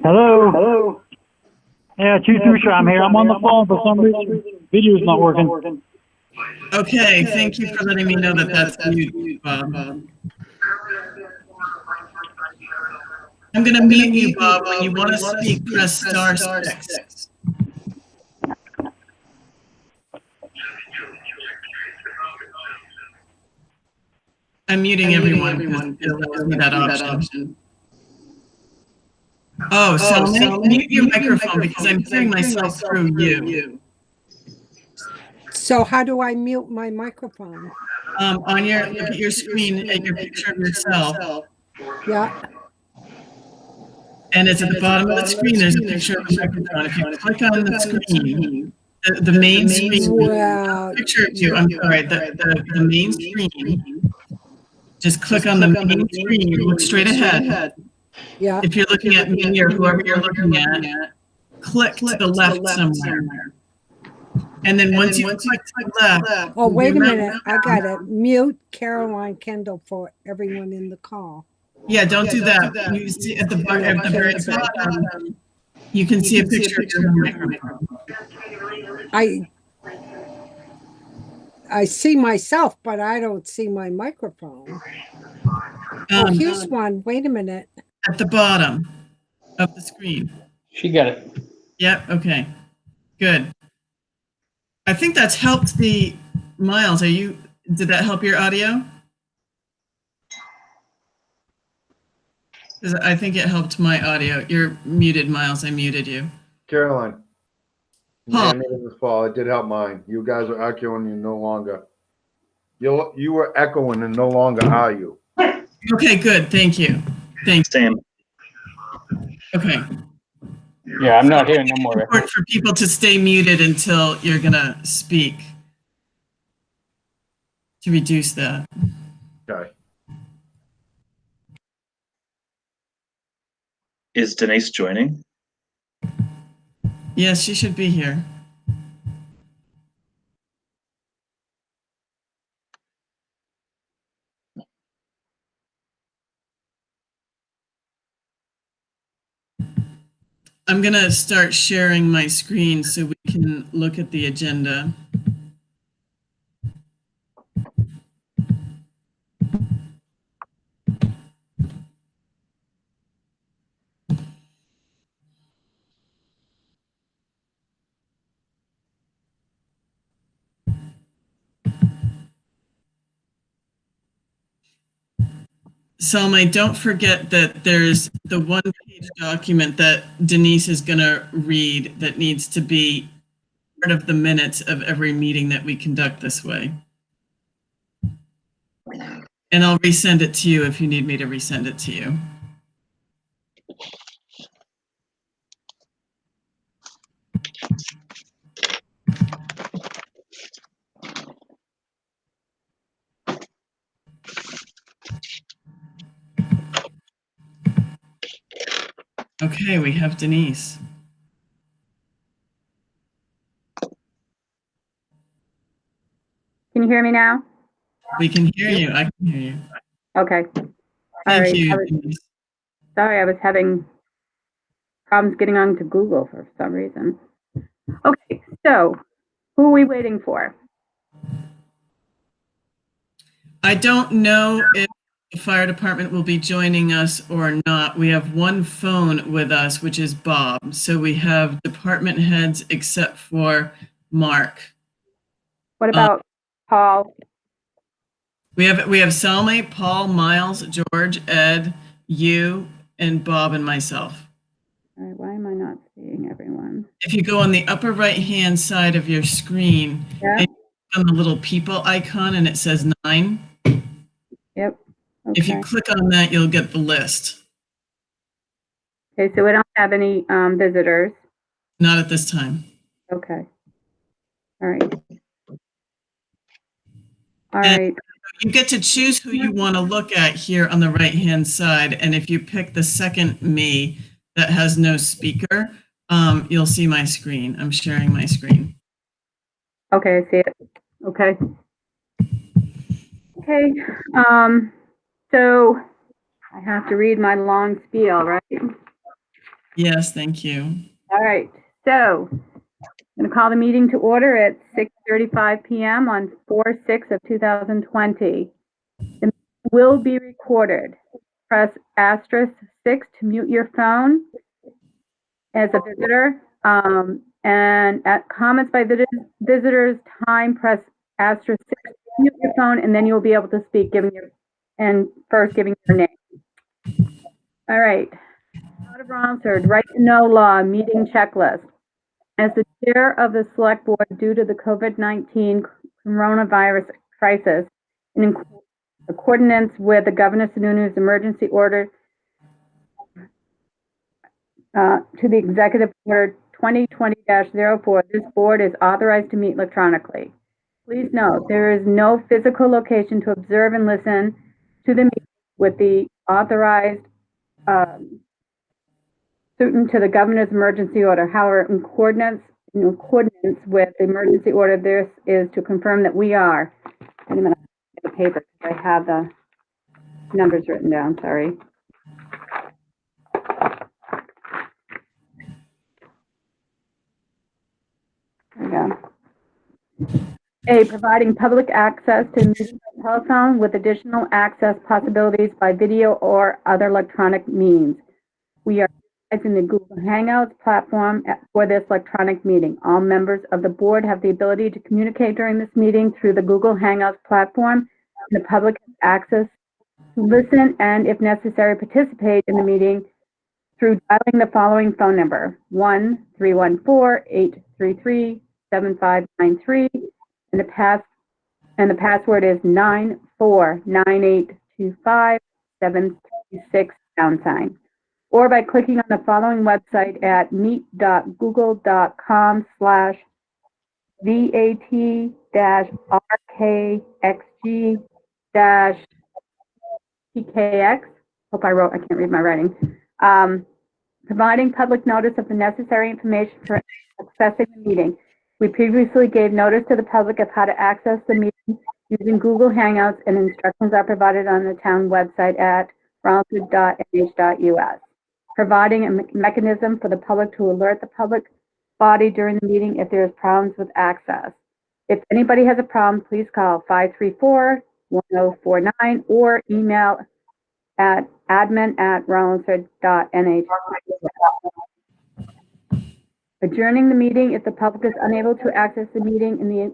Hello. Hello. Yeah, 223, I'm here. I'm on the phone for some reason. Video's not working. Okay, thank you for letting me know that that's you, Bob. I'm going to mute you, Bob. When you want to speak, press *6. I'm muting everyone because it allows me that option. Oh, so mute your microphone because I'm hearing myself through you. So how do I mute my microphone? On your look at your screen at your picture of yourself. Yeah. And it's at the bottom of the screen. There's a picture of a microphone. If you click on the screen, the main screen, Wow. picture of you. I'm sorry, the main screen. Just click on the main screen. Look straight ahead. Yeah. If you're looking at me or whoever you're looking at, click to the left somewhere. And then once you click to the left. Oh, wait a minute. I got it. Mute Caroline Kendall for everyone in the call. Yeah, don't do that. You see at the very bottom, you can see a picture of your microphone. I see myself, but I don't see my microphone. Oh, here's one. Wait a minute. At the bottom of the screen. She got it. Yep, okay. Good. I think that's helped the Miles. Did that help your audio? Because I think it helped my audio. You're muted, Miles. I muted you. Caroline. Paul. This fall. It did help mine. You guys are echoing. You no longer. You were echoing and no longer are you. Okay, good. Thank you. Thanks. Same. Okay. Yeah, I'm not hearing no more. It's important for people to stay muted until you're going to speak to reduce that. Okay. Is Denise joining? Yes, she should be here. I'm going to start sharing my screen so we can look at the agenda. Salma, don't forget that there's the one-page document that Denise is going to read that needs to be part of the minutes of every meeting that we conduct this way. And I'll resend it to you if you need me to resend it to you. Okay, we have Denise. Can you hear me now? We can hear you. I can hear you. Okay. Thank you, Denise. Sorry, I was having problems getting onto Google for some reason. Okay, so who are we waiting for? I don't know if the fire department will be joining us or not. We have one phone with us, which is Bob. So we have department heads except for Mark. What about Paul? We have Salme, Paul, Miles, George, Ed, you, and Bob and myself. All right, why am I not seeing everyone? If you go on the upper right-hand side of your screen, Yeah. and on the little people icon, and it says 9. Yep. Okay. If you click on that, you'll get the list. Okay, so we don't have any visitors. Not at this time. Okay. All right. All And right. you get to choose who you want to look at here on the right-hand side. And if you pick the second me that has no speaker, you'll see my screen. I'm sharing my screen. Okay, I see it. Okay. Okay. So I have to read my long spiel, right? Yes, thank you. All right, so I'm going to call the meeting to order at 6:35 p.m. on 4/6 of 2020. The meeting will be recorded. Press *6 to mute your phone as a visitor. And at comments by visitors time, press *6 to mute your phone, and then you'll be able to speak, giving your name. All right. Out of Romford, right to know law, meeting checklist. As the chair of the select board due to the COVID-19 coronavirus crisis, in accordance with the Governor Sununu's emergency order to the Executive Order 2020-04, this board is authorized to meet electronically. Please note, there is no physical location to observe and listen to the meeting with the authorized suitant to the governor's emergency order. However, in accordance with the emergency order, this is to confirm that we are. Wait a minute, I have the paper because I have the numbers written down. Sorry. There we go. A, providing public access to meetings by telephone with additional access possibilities by video or other electronic means. We are utilizing the Google Hangouts platform for this electronic meeting. All members of the board have the ability to communicate during this meeting through the Google Hangouts platform. The public has access to listen and, if necessary, participate in the meeting through dialing the following phone number: 1-314-833-7593, and the password is 949825-736 #, or by clicking on the following website at meet.google.com/vat-rkxg-pkx. I can't read my writing. Providing public notice of the necessary information for accessing the meeting. We previously gave notice to the public of how to access the meeting using Google Hangouts, and instructions are provided on the town website at rollinsford.nh.us. Providing a mechanism for the public to alert the public body during the meeting if there is problems with access. If anybody has a problem, please call 534-1049 or email at admin@rollinsford.nh. Adjourning the meeting if the public is unable to access the meeting in the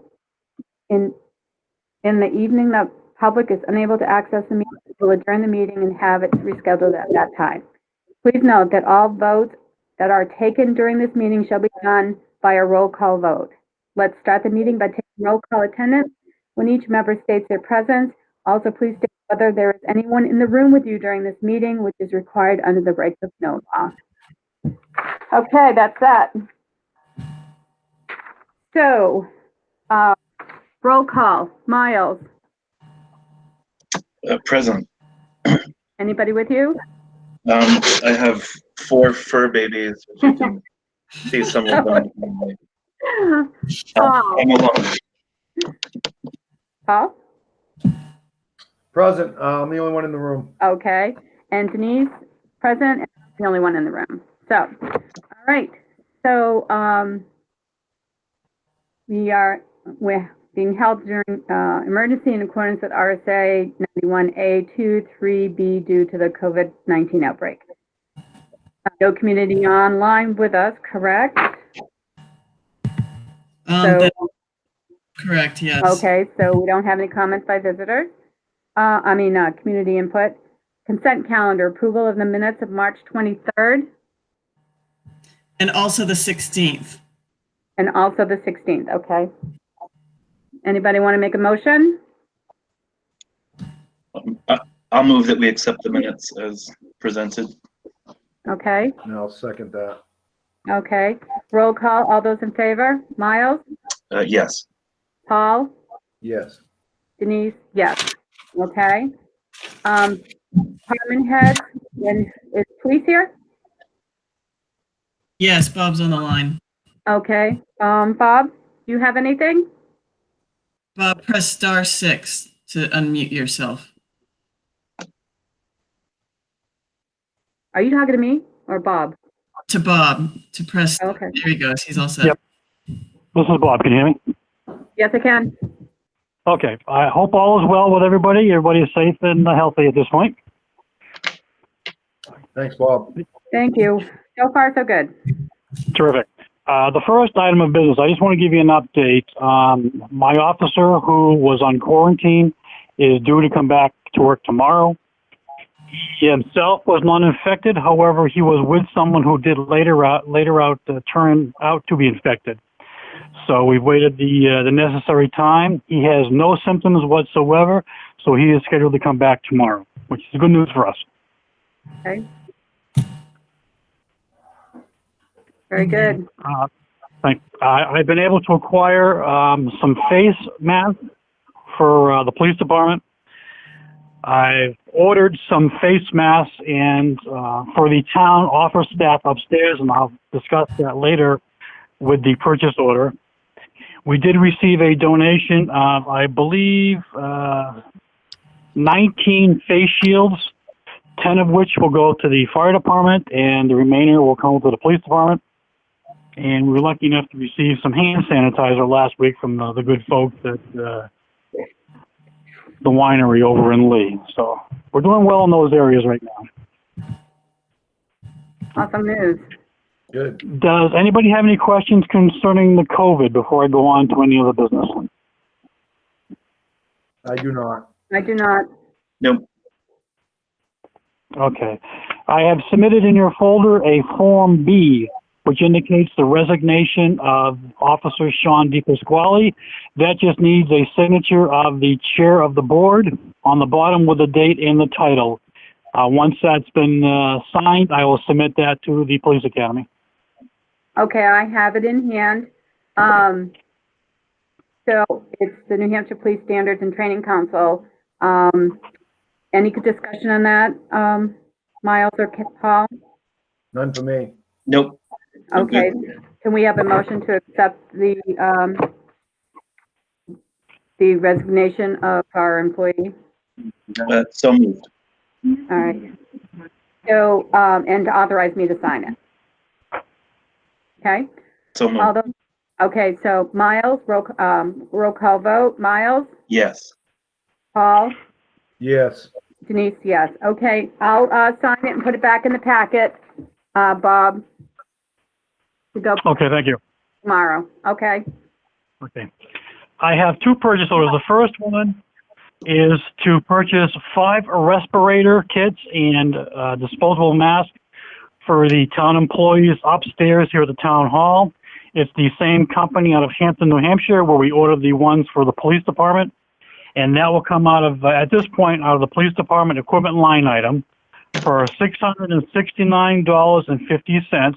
evening. The public is unable to access the meeting. We'll adjourn the meeting and have it rescheduled at that time. Please note that all votes that are taken during this meeting shall be done by a roll call vote. Let's start the meeting by taking roll call attendance when each member states their presence. Also, please state whether there is anyone in the room with you during this meeting, which is required under the right of know law. Okay, that's that. So, roll call. Miles. Present. Anybody with you? I have 4 fur babies, if you can see some of them. I'm alone. Paul? Present. I'm the only one in the room. Okay. And Denise, present, and I'm the only one in the room. So, all right. So, we're being held during emergency in accordance with RSA 91A 2-3B due to the COVID-19 outbreak. No community online with us, correct? That's correct, yes. Okay, so we don't have any comments by visitors. Community input. Consent calendar, approval of the minutes of March 23rd. And also the 16th. And also the 16th, okay. Anybody want to make a motion? I'll move that we accept the minutes as presented. Okay, And I'll second that. okay. Roll call, all those in favor? Miles? Yes. Paul? Yes. Denise? Yes. Okay. Department heads, and is police here? Yes, Bob's on the line. Okay. Bob, do you have anything? Bob, press *6 to unmute yourself. Are you talking to me or Bob? to Bob to press. Okay. There he goes. He's all set. Yep. This is Bob. Can you hear me? Yes, I can. Okay. I hope all is well with everybody. Everybody is safe and healthy at this point. Thanks, Bob. Thank you. So far, so good. Terrific. The first item of business, I just want to give you an update. My officer who was on quarantine is due to come back to work tomorrow. He himself was not infected. However, he was with someone who did later out turn out to be infected. So we've waited the necessary time. He has no symptoms whatsoever, so he is scheduled to come back tomorrow, which is good news for us. Okay. Very good. I've been able to acquire some face masks for the police department. I've ordered some face masks and for the town office staff upstairs, and I'll discuss that later with the purchase order. We did receive a donation of, I believe, 19 face shields, 10 of which will go to the fire department, and the remainder will come to the police department. And we were lucky enough to receive some hand sanitizer last week from the good folks at the winery over in Lee. So we're doing well in those areas right now. Awesome news. Good. Does anybody have any questions concerning the COVID before I go on to any other business? I do not. I do not. Nope. Okay. I have submitted in your folder a Form B, which indicates the resignation of Officer Sean DePasquale. That just needs a signature of the chair of the board on the bottom with the date and the title. Once that's been signed, I will submit that to the police academy. Okay, I have it in hand. So it's the New Hampshire Police Standards and Training Council. Any discussion on that, Miles or Paul? None for me. Nope. Okay, can we have a motion to accept the resignation of our employee? So moved. All right. So, and to authorize me to sign it. Okay? So moved. All those, okay, so Miles, roll call vote. Miles? Yes. Paul? Yes. Denise, yes. Okay, I'll sign it and put it back in the packet, Bob, to go Okay, thank you. tomorrow. Okay? Okay. I have two purchase orders. The first one is to purchase 5 respirator kits and disposable masks for the town employees upstairs here at the town hall. It's the same company out of Hampton, New Hampshire, where we ordered the ones for the police department. And that will come out of, at this point, out of the police department equipment line item for $669.50.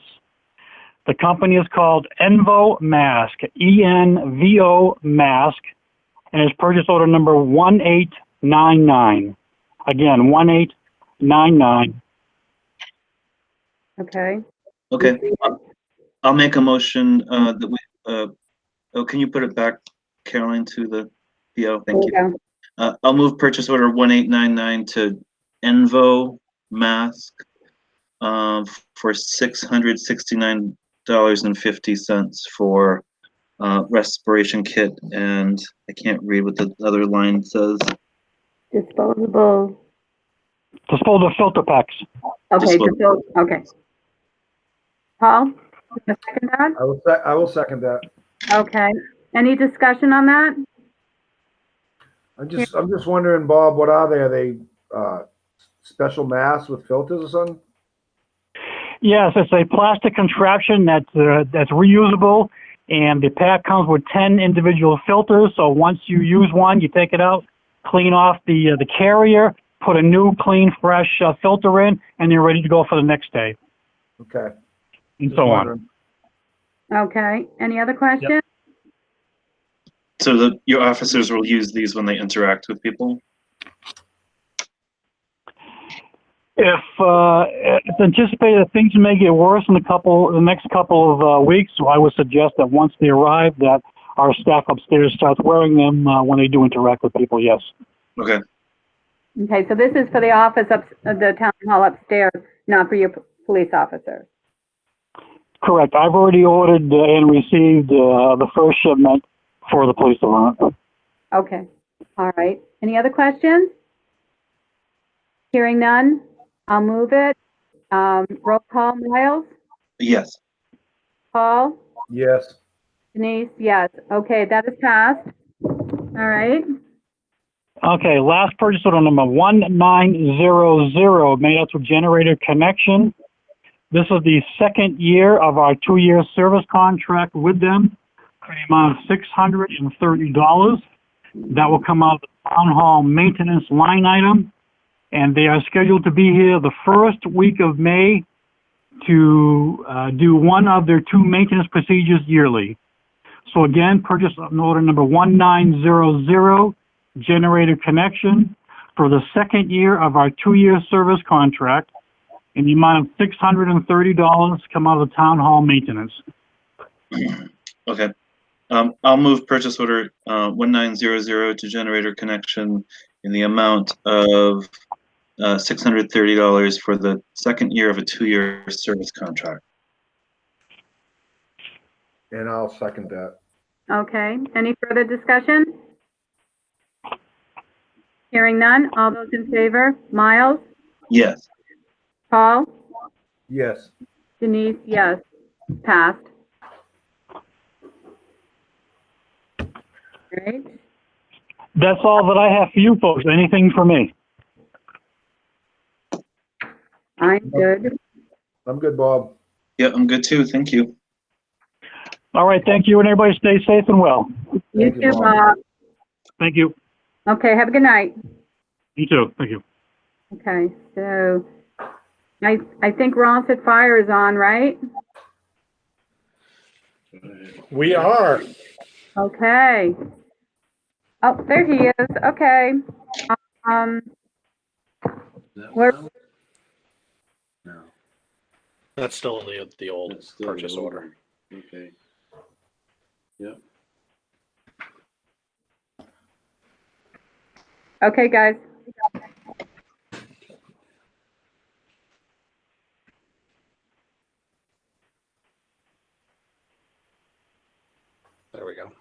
The company is called Envo Mask, E-N-V-O Mask, and it's purchase order number 1899. Again, 1899. Okay. Okay. I'll make a motion that we, oh, can you put it back, Caroline, to the PO? Thank you. I'll move purchase order 1899 to Envo Mask for $669.50 for respiration kit, and I can't read what the other line says. Disposable. Disposable filter packs. Okay, Disposable. okay. Paul, you wanna second that? I will second that. Okay. Any discussion on that? I'm just wondering, Bob, what are they? Are they special masks with filters or something? Yes, it's a plastic contraption that's reusable, and the pack comes with 10 individual filters. So once you use one, you take it out, clean off the carrier, put a new, clean, fresh filter in, and you're ready to go for the next day. Okay. And Just so wondering. on. Okay. Any other questions? So your officers will use these when they interact with people? If it's anticipated that things may get worse in the next couple of weeks, so I would suggest that once they arrive, that our staff upstairs starts wearing them when they do interact with people. Yes. Okay. Okay, so this is for the office the town hall upstairs, not for your police officers. Correct. I've already ordered and received the first shipment for the police department. Okay, all right. Any other questions? Hearing none, I'll move it. Roll call, Miles? Yes. Paul? Yes. Denise? Yes. Okay, that is passed. All right. Okay, last purchase order number 1900, made out to Generator Connection. This is the second year of our 2-year service contract with them for the amount of $630. That will come out of the town hall maintenance line item. And they are scheduled to be here the first week of May to do one of their 2 maintenance procedures yearly. So again, purchase order number 1900, Generator Connection, for the second year of our 2-year service contract in the amount of $630 come out of the town hall maintenance. Okay. I'll move purchase order 1900 to Generator Connection in the amount of $630 for the second year of a 2-year service contract. And I'll second that. Okay, any further discussion? Hearing none, all those in favor? Miles? Yes. Paul? Yes. Denise? Yes. Passed. All right. That's all that I have for you folks. Anything for me? I'm good. I'm good, Bob. Yeah, I'm good too. Thank you. All right, thank you, and everybody stay safe and well. You Thank you, too, Bob. Bob. Thank you. Okay, have a good night. You too. Thank you. Okay, so I think Rollinsford Fire is on, right? We are. Okay. Oh, there he is. Okay. Where- No, That's still the old that's still purchase the old order. one. Okay. Yep. Okay, guys. There we go.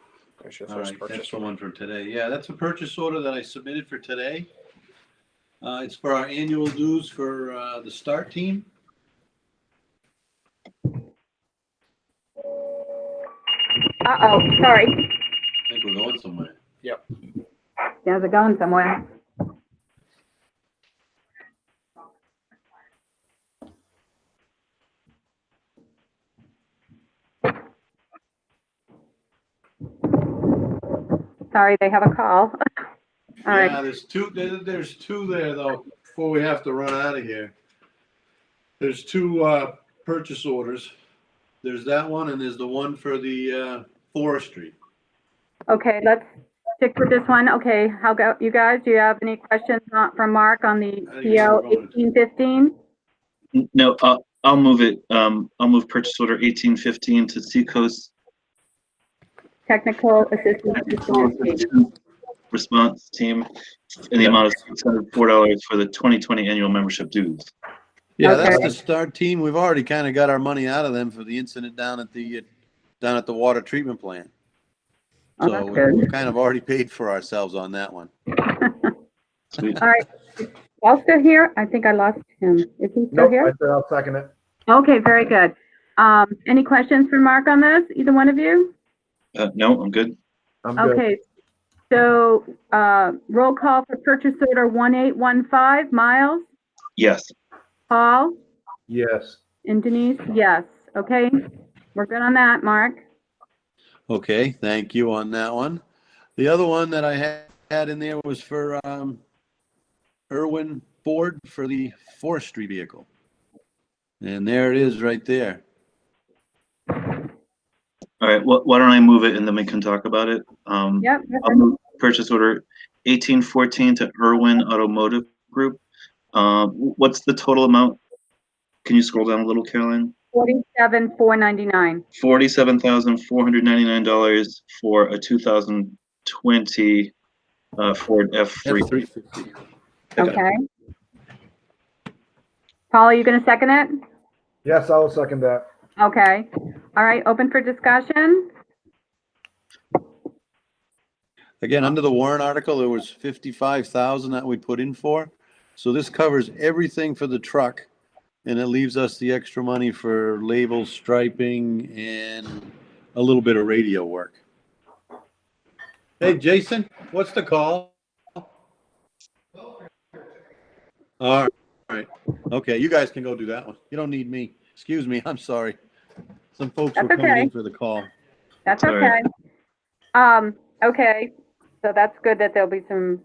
There's your All first right, purchase that's the order. one for today. Yeah, that's a purchase order that I submitted for today. It's for our annual dues for the start team. Uh-oh, sorry. I think we're going somewhere. Yeah, they're going somewhere. Sorry, they have a call. All right. Yeah, there's two there though, before we have to run out of here. There's 2 purchase orders. There's that one and there's the one for the forestry. Okay, let's stick with this one. Okay, how about you guys? Do you have any questions from Mark on the I think we're PO going. 1815? No, I'll move it. I'll move purchase order 1815 to Seacoast Technical assistance. response team in the amount of $604 for the 2020 annual membership dues. Yeah, that's Okay. the start team. We've already kind of got our money out of them for the incident down at the water treatment plant. Oh, So that's we're good. kind of already paid for ourselves on that one. Sweet. All right. Paul still here? I think I lost him. Is he still Nope, I here? said I'll second it. Okay, very good. Any questions for Mark on this? Either one of you? No, I'm good. I'm good. Okay. So, roll call for purchase order 1815. Miles? Yes. Paul? Yes. And Denise? Yes. Okay. We're good on that, Mark. Okay, thank you on that one. The other one that I had in there was for Irwin Ford for the forestry vehicle. And there it is right there. All right. Why don't I move it and then we can talk about it? Yep. I'll move purchase order 1814 to Irwin Automotive Group. What's the total amount? Can you scroll down a little, Caroline? $47,499. $47,499 for a 2020 Ford F350. F-350. Okay. Paul, are you going to second it? Yes, I'll second that. Okay. All right, open for discussion? Again, under the warrant article, there was 55,000 that we put in for. So this covers everything for the truck, and it leaves us the extra money for labels, striping, and a little bit of radio work. Hey, Jason, what's the call? All right. Okay, you guys can go do that one. You don't need me. Excuse me, I'm sorry. Some folks That's were coming okay. in for the call. That's All okay. right. Okay, so that's good that there'll be some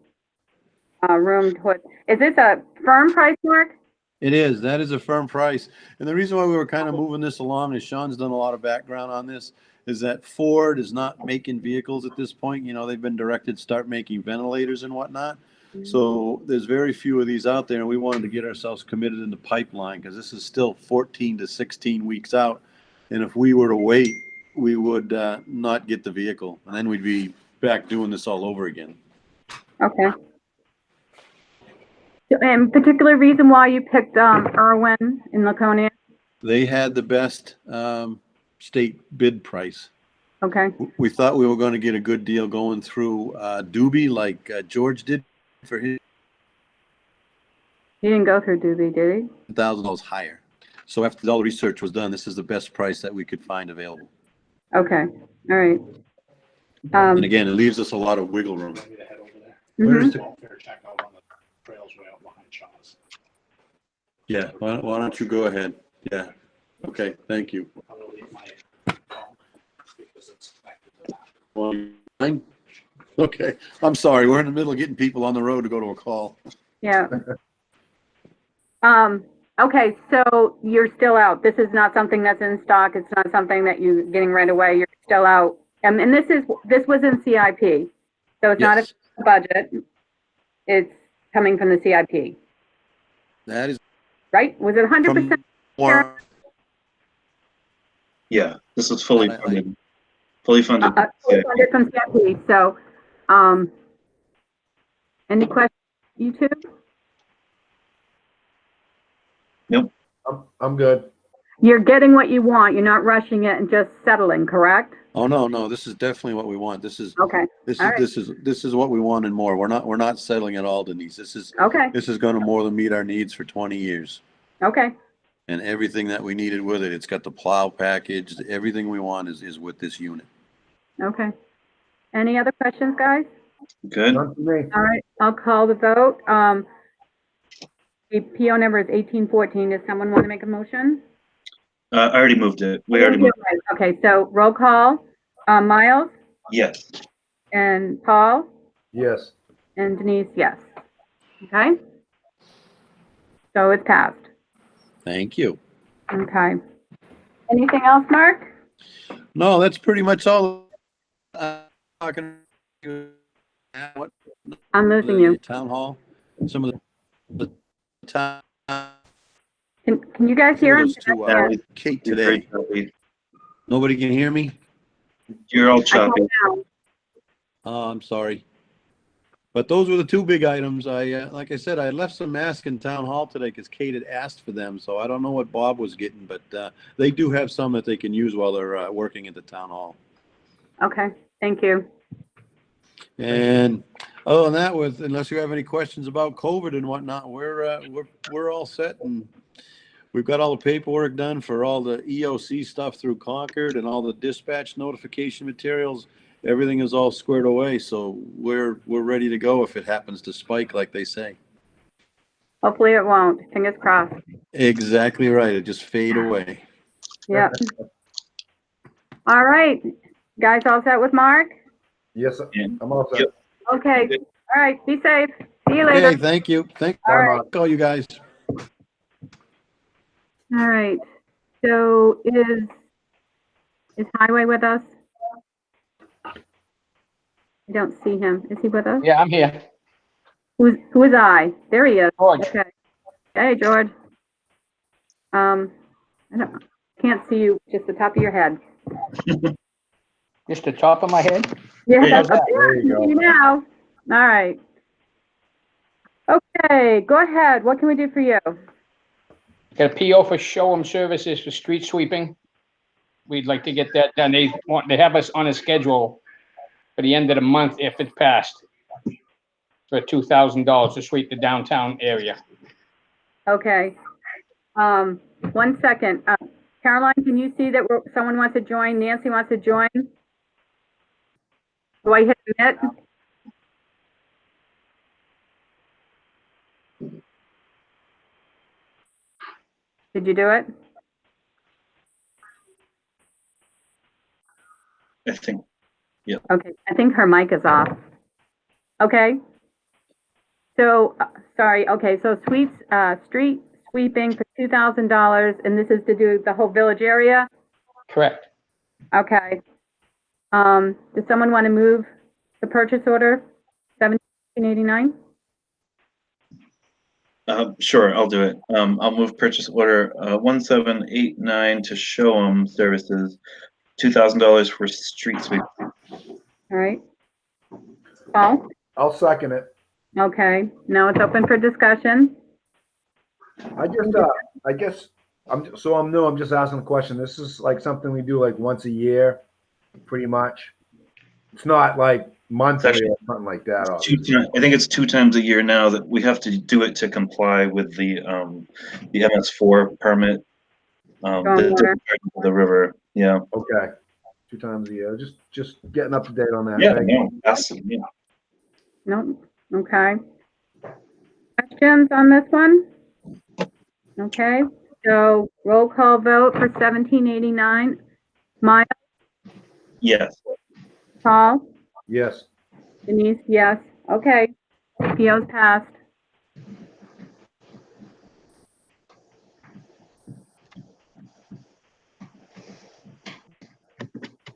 room to put, is this a firm price, Mark? It is. That is a firm price. And the reason why we were kind of moving this along is Sean's done a lot of background on this, is that Ford is not making vehicles at this point. You know, they've been directed to start making ventilators and whatnot. So there's very few of these out there, and we wanted to get ourselves committed in the pipeline because this is still 14 to 16 weeks out. And if we were to wait, we would not get the vehicle, and then we'd be back doing this all over again. Okay. And particular reason why you picked Irwin in Laconia? They had the best state bid price. Okay. We thought we were going to get a good deal going through Doobie like George did for his He didn't go through Doobie, did he? $1,000 higher. So after all the research was done, this is the best price that we could find available. Okay, all right. And again, it leaves us a lot of wiggle room. Maybe to head over there. Where's the, Fair check out on the trails way out behind Shaw's. yeah, why don't you go ahead? Yeah. Okay, thank you. I'm gonna leave my phone because it's connected to that. Fine. Okay, I'm sorry. We're in the middle of getting people on the road to go to a call. Yeah. Okay, so you're still out. This is not something that's in stock. It's not something that you're getting right away. You're still out. And this was in CIP. So it's not Yes. a budget. It's coming from the CIP, That is right? Was it 100%? from more. Yeah, this is fully funded. Fully funded. Fully funded from CIP. So, any questions, you two? Nope. I'm good. You're getting what you want. You're not rushing it and just settling, correct? Oh, no, this is definitely what we want. This is Okay. this is All right. this is what we want and more. We're not settling at all, Denise. This is Okay. going to more than meet our needs for 20 years. Okay. And everything that we needed with it. It's got the plow package. Everything we want is with this unit. Okay. Any other questions, guys? Good. None for me. All right, I'll call the vote. The PO number is 1814. Does someone want to make a motion? I already moved it. We already moved it. Okay, so roll call. Miles Yes. and Paul Yes. and Denise, yes. Okay? So it's passed. Thank you. Okay. Anything else, Mark? No, that's pretty much all. Talking what I'm losing the you. town hall, some of the town. Can you guys hear him? Kudos to Kate today. Nobody can hear me? You're all I can choppy. now. Oh, I'm sorry. But those were the two big items. Like I said, I left some masks in town hall today because Kate had asked for them. So I don't know what Bob was getting, but they do have some that they can use while they're working at the town hall. Okay, thank you. And other than that, unless you have any questions about COVID and whatnot, we're all set, and we've got all the paperwork done for all the EOC stuff through Concord and all the dispatch notification materials. Everything is all squared away, so we're ready to go if it happens to spike, like they say. Hopefully it won't. Fingers crossed. Exactly right. It just fade away. Yeah. All right, guys, all set with Mark? Yes, Yeah. I'm all set. Yep. Okay. All right. Be safe. See you Okay, later. thank you. Thank All right. all you guys. All right. So is Highway with us? I don't see him. Is he with us? Yeah, I'm here. Who is I? There he is. George. Okay. Hey, George. Can't see you. Just the top of your head. Just the top of my head. Yeah, There that's you up go. there. There you go. See you now. All right. Okay, go ahead. What can we do for you? Got a PO for showroom services for street sweeping. we'd like to get that done. They have us on a schedule for the end of the month if it's passed for $2,000 to sweep the downtown area. Okay. 1 second. Caroline, can you see that someone wants to join? Nancy wants to join? Do I hit admit? Did you do it? I think. Yeah. Okay, I think her mic is off. Okay. So, sorry, okay, so street sweeping for $2,000, and this is to do the whole village area? Correct. Okay. Does someone want to move the purchase order, 1789? Sure, I'll do it. I'll move purchase order 1789 to Show'em Services, $2,000 for street sweep. All right. Paul? I'll second it. Okay, now it's open for discussion. I guess, I'm new, I'm just asking a question. This is like something we do like once a year, pretty much. It's not like monthly or something like that. I think it's 2 times a year now that we have to do it to comply with the MS4 permit. The river, yeah. Okay, 2 times a year. Just getting up to date on that. Yeah, Thank no, you. absolutely. No, okay. Questions on this one? Okay, so roll call vote for 1789. Maya, Yes. Paul, Yes. Denise, yes. Okay, PO's passed.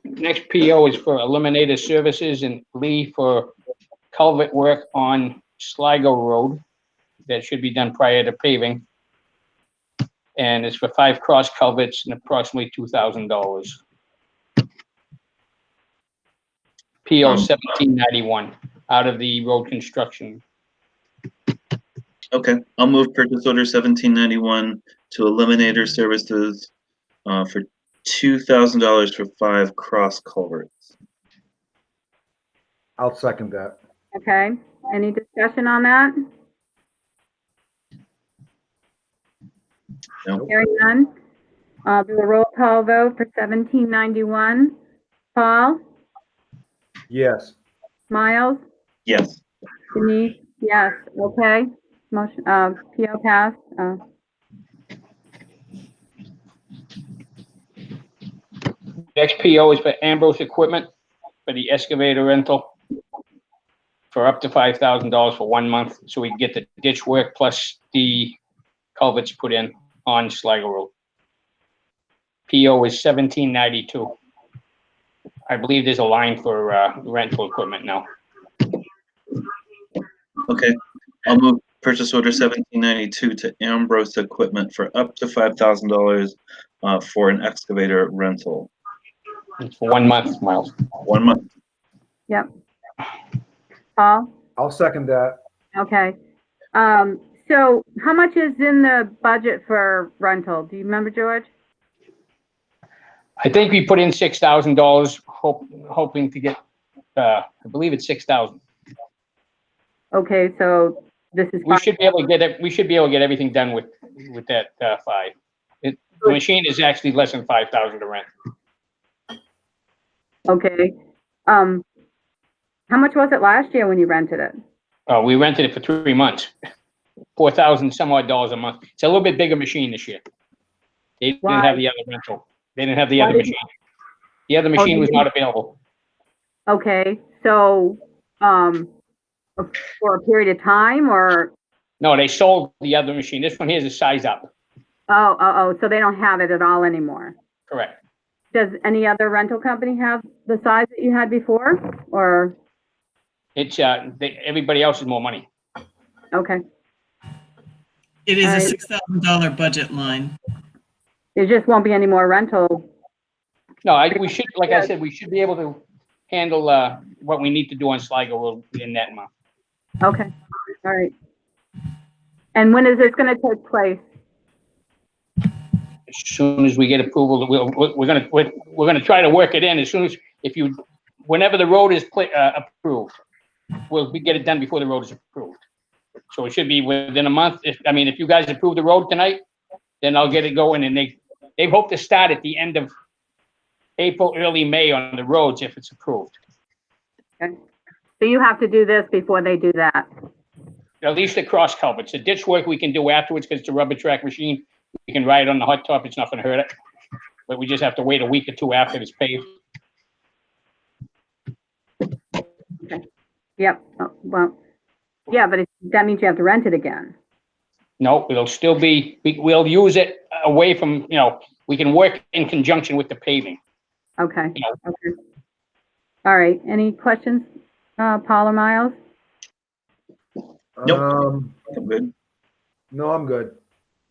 Next PO is for Eliminator Services and Lee for culvert work on Sligo Road. That should be done prior to paving. And it's for 5 cross culverts and approximately $2,000. PO 1791 out of the road construction. Okay, I'll move purchase order 1791 to Eliminator Services for $2,000 for 5 cross culverts. I'll second that. Okay, any discussion on that? No. Hearing none. I'll do a roll call vote for 1791. Paul, Yes. Miles, Yes. Denise, yes. Okay, motion, PO passed. Next PO is for Ambrose Equipment for the excavator rental for up to $5,000 for 1 month, so we can get the ditch work plus the culverts put in on Sligo Road. PO is 1792. I believe there's a line for rental equipment now. Okay, I'll move purchase order 1792 to Ambrose Equipment for up to $5,000 for an excavator rental. It's for 1 month, Miles. 1 month. Yep. Paul? I'll second that. Okay. So how much is in the budget for rental? Do you remember, George? I think we put in $6,000, hoping to get, I believe it's 6,000. Okay, so this is. We should be able to get it. We should be able to get everything done with that 5. The machine is actually less than 5,000 to rent. Okay. How much was it last year when you rented it? We rented it for 3 months, 4,000 some odd dollars a month. It's a little bit bigger machine this year. They didn't have the other rental. They didn't have the other machine. The other machine was not available. Okay, so for a period of time, or? No, they sold the other machine. This one here is a size up. Oh, so they don't have it at all anymore? Correct. Does any other rental company have the size that you had before, or? It's everybody else is more money. Okay. It is a $6,000 budget line. There just won't be any more rental. No, we should, like I said, we should be able to handle what we need to do on Sligo Road in that month. Okay, all right. And when is this going to take place? As as soon as we get approval, we're gonna try to work it in as soon as, whenever the road is approved, we get it done before the road is approved. So it should be within a month. If you guys approve the road tonight, then I'll get it going, and they hope to start at the end of April, early May on the roads if it's approved. Okay. So you have to do this before they do that. At least the cross culverts. The ditch work we can do afterwards because it's a rubber track machine. We can ride on the hot top. It's not going to hurt it. But we just have to wait a week or two after it's paved. Okay. Yep. Oh, well, yeah, but that means you have to rent it again. No, it'll still be, we'll use it away from, we can work in conjunction with the paving. Okay. Okay. All right. Any questions, Paul or Miles? Nope. I'm good. No, I'm good.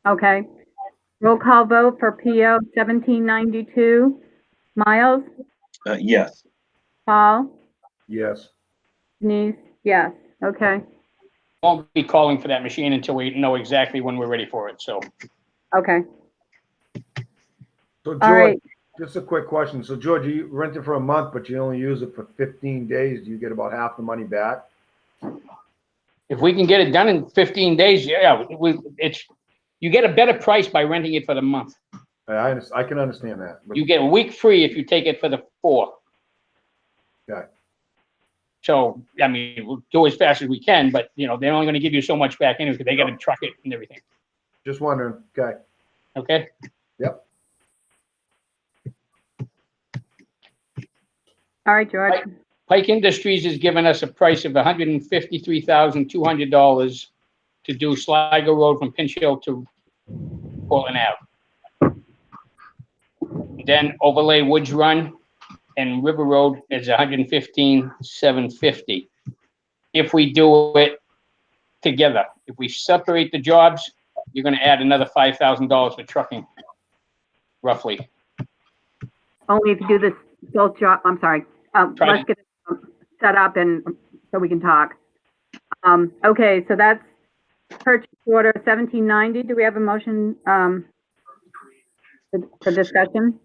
Okay. Roll call vote for PO 1792. Miles? Yes. Paul? Yes. Denise? Yes. Okay. Won't be calling for that machine until we know exactly when we're ready for it, so. Okay. So All George, right. just a quick question. So George, you rent it for a month, but you only use it for 15 days. Do you get about half the money back? If we can get it done in 15 days, yeah, you get a better price by renting it for the month. I can understand that. But, You get a week free if you take it for the 4. okay. So, we'll do as fast as we can, but, they're only going to give you so much back anyway because they got to truck it and everything. Just wondering. Okay. Okay? Yep. All right, George. Pike Industries has given us a price of $153,200 to do Sligo Road from Pinch Hill to Portland Ave. Then overlay Woods Run and River Road is $115,750. If we do it together, if we separate the jobs, you're going to add another $5,000 for trucking, roughly. Only if you do this both job. I'm sorry. Let's get it set up and so we can talk. Okay, so that's purchase order 1790. Do we have a motion for discussion?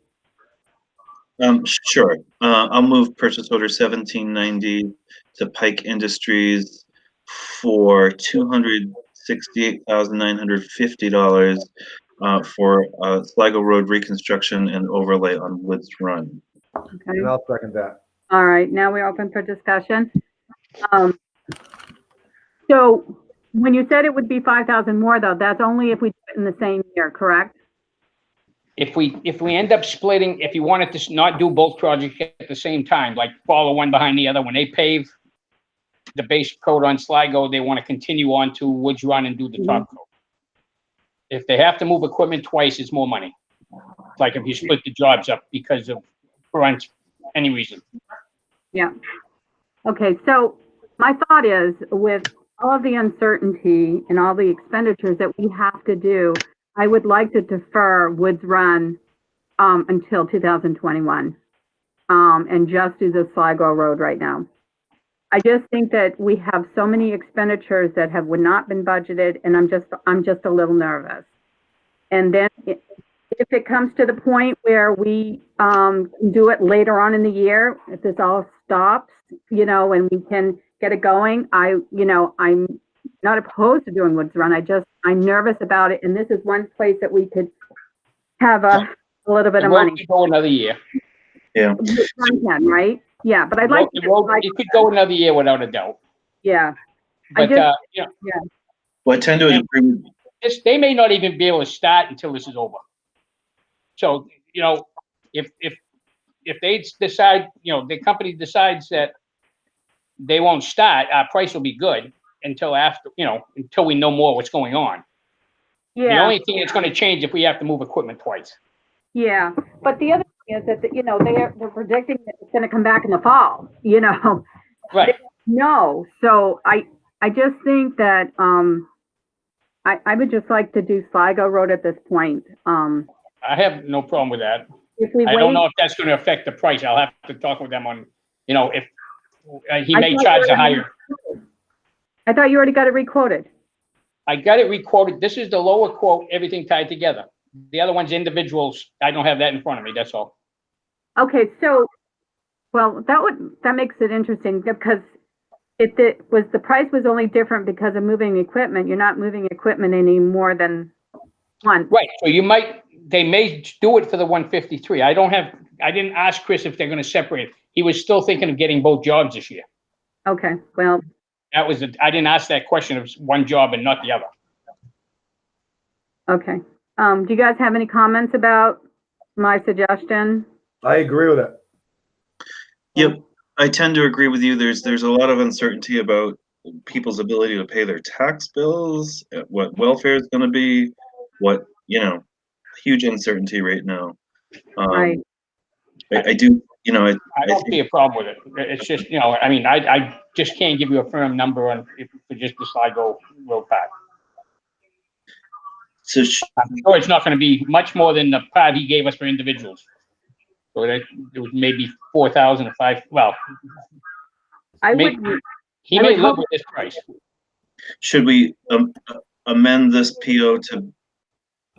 Sure. I'll move purchase order 1790 to Pike Industries for $268,950 for Sligo Road reconstruction and overlay on Woods Run. Okay. And I'll second that. All right, now we're open for discussion. So when you said it would be 5,000 more though, that's only if we do it in the same year, correct? If we end up splitting, if you wanted to not do both projects at the same time, like follow one behind the other, when they pave the base coat on Sligo, they want to continue on to Woods Run and do the top coat. If they have to move equipment twice, it's more money. Like if you split the jobs up because of, for any reason. Yeah. Okay, so my thought is with all of the uncertainty and all the expenditures that we have to do, I would like to defer Woods Run until 2021 and just do the Sligo Road right now. I just think that we have so many expenditures that would not been budgeted, and I'm just a little nervous. And then if it comes to the point where we do it later on in the year, if this all stops, and we can get it going, I'm not opposed to doing Woods Run. I'm nervous about it, and this is one place that we could have a little bit of money. It won't go another year. Yeah. Right? Yeah, but I'd like to. It could go another year without a doubt. Yeah. But Well, I tend to agree with they may not even be able to start until this is over. So, if they decide, the company decides that they won't start, our price will be good until after, until we know more what's going on. Yeah. The only thing that's going to change if we have to move equipment twice. Yeah, but the other thing is that they're predicting that it's going to come back in the fall. Right. No, so I just think that I would just like to do Sligo Road at this point. I have no problem with that. If we I don't know if that's going to affect the price. I'll have to talk with them on, if he may charge the higher. I thought you already got it requoted. I got it requoted. This is the lower quote, everything tied together. The other one's individuals. I don't have that in front of me, that's all. Okay, so, well, that makes it interesting because the price was only different because of moving the equipment. You're not moving equipment any more than once. Right, so they may do it for the 153. I didn't ask Chris if they're gonna separate. He was still thinking of getting both jobs this year. Okay, well, I didn't ask that question. It was one job and not the other. okay. Do you guys have any comments about my suggestion? I agree with it. Yep, I tend to agree with you. There's a lot of uncertainty about people's ability to pay their tax bills, what welfare is going to be, huge uncertainty right now. Right. I do, I don't see a problem with it. It's just, I just can't give you a firm number on if we just decide go real fast. So I'm sure it's not going to be much more than the part he gave us for individuals. So it was maybe 4,000 or 5. Well, he may live with this price. should we amend this PO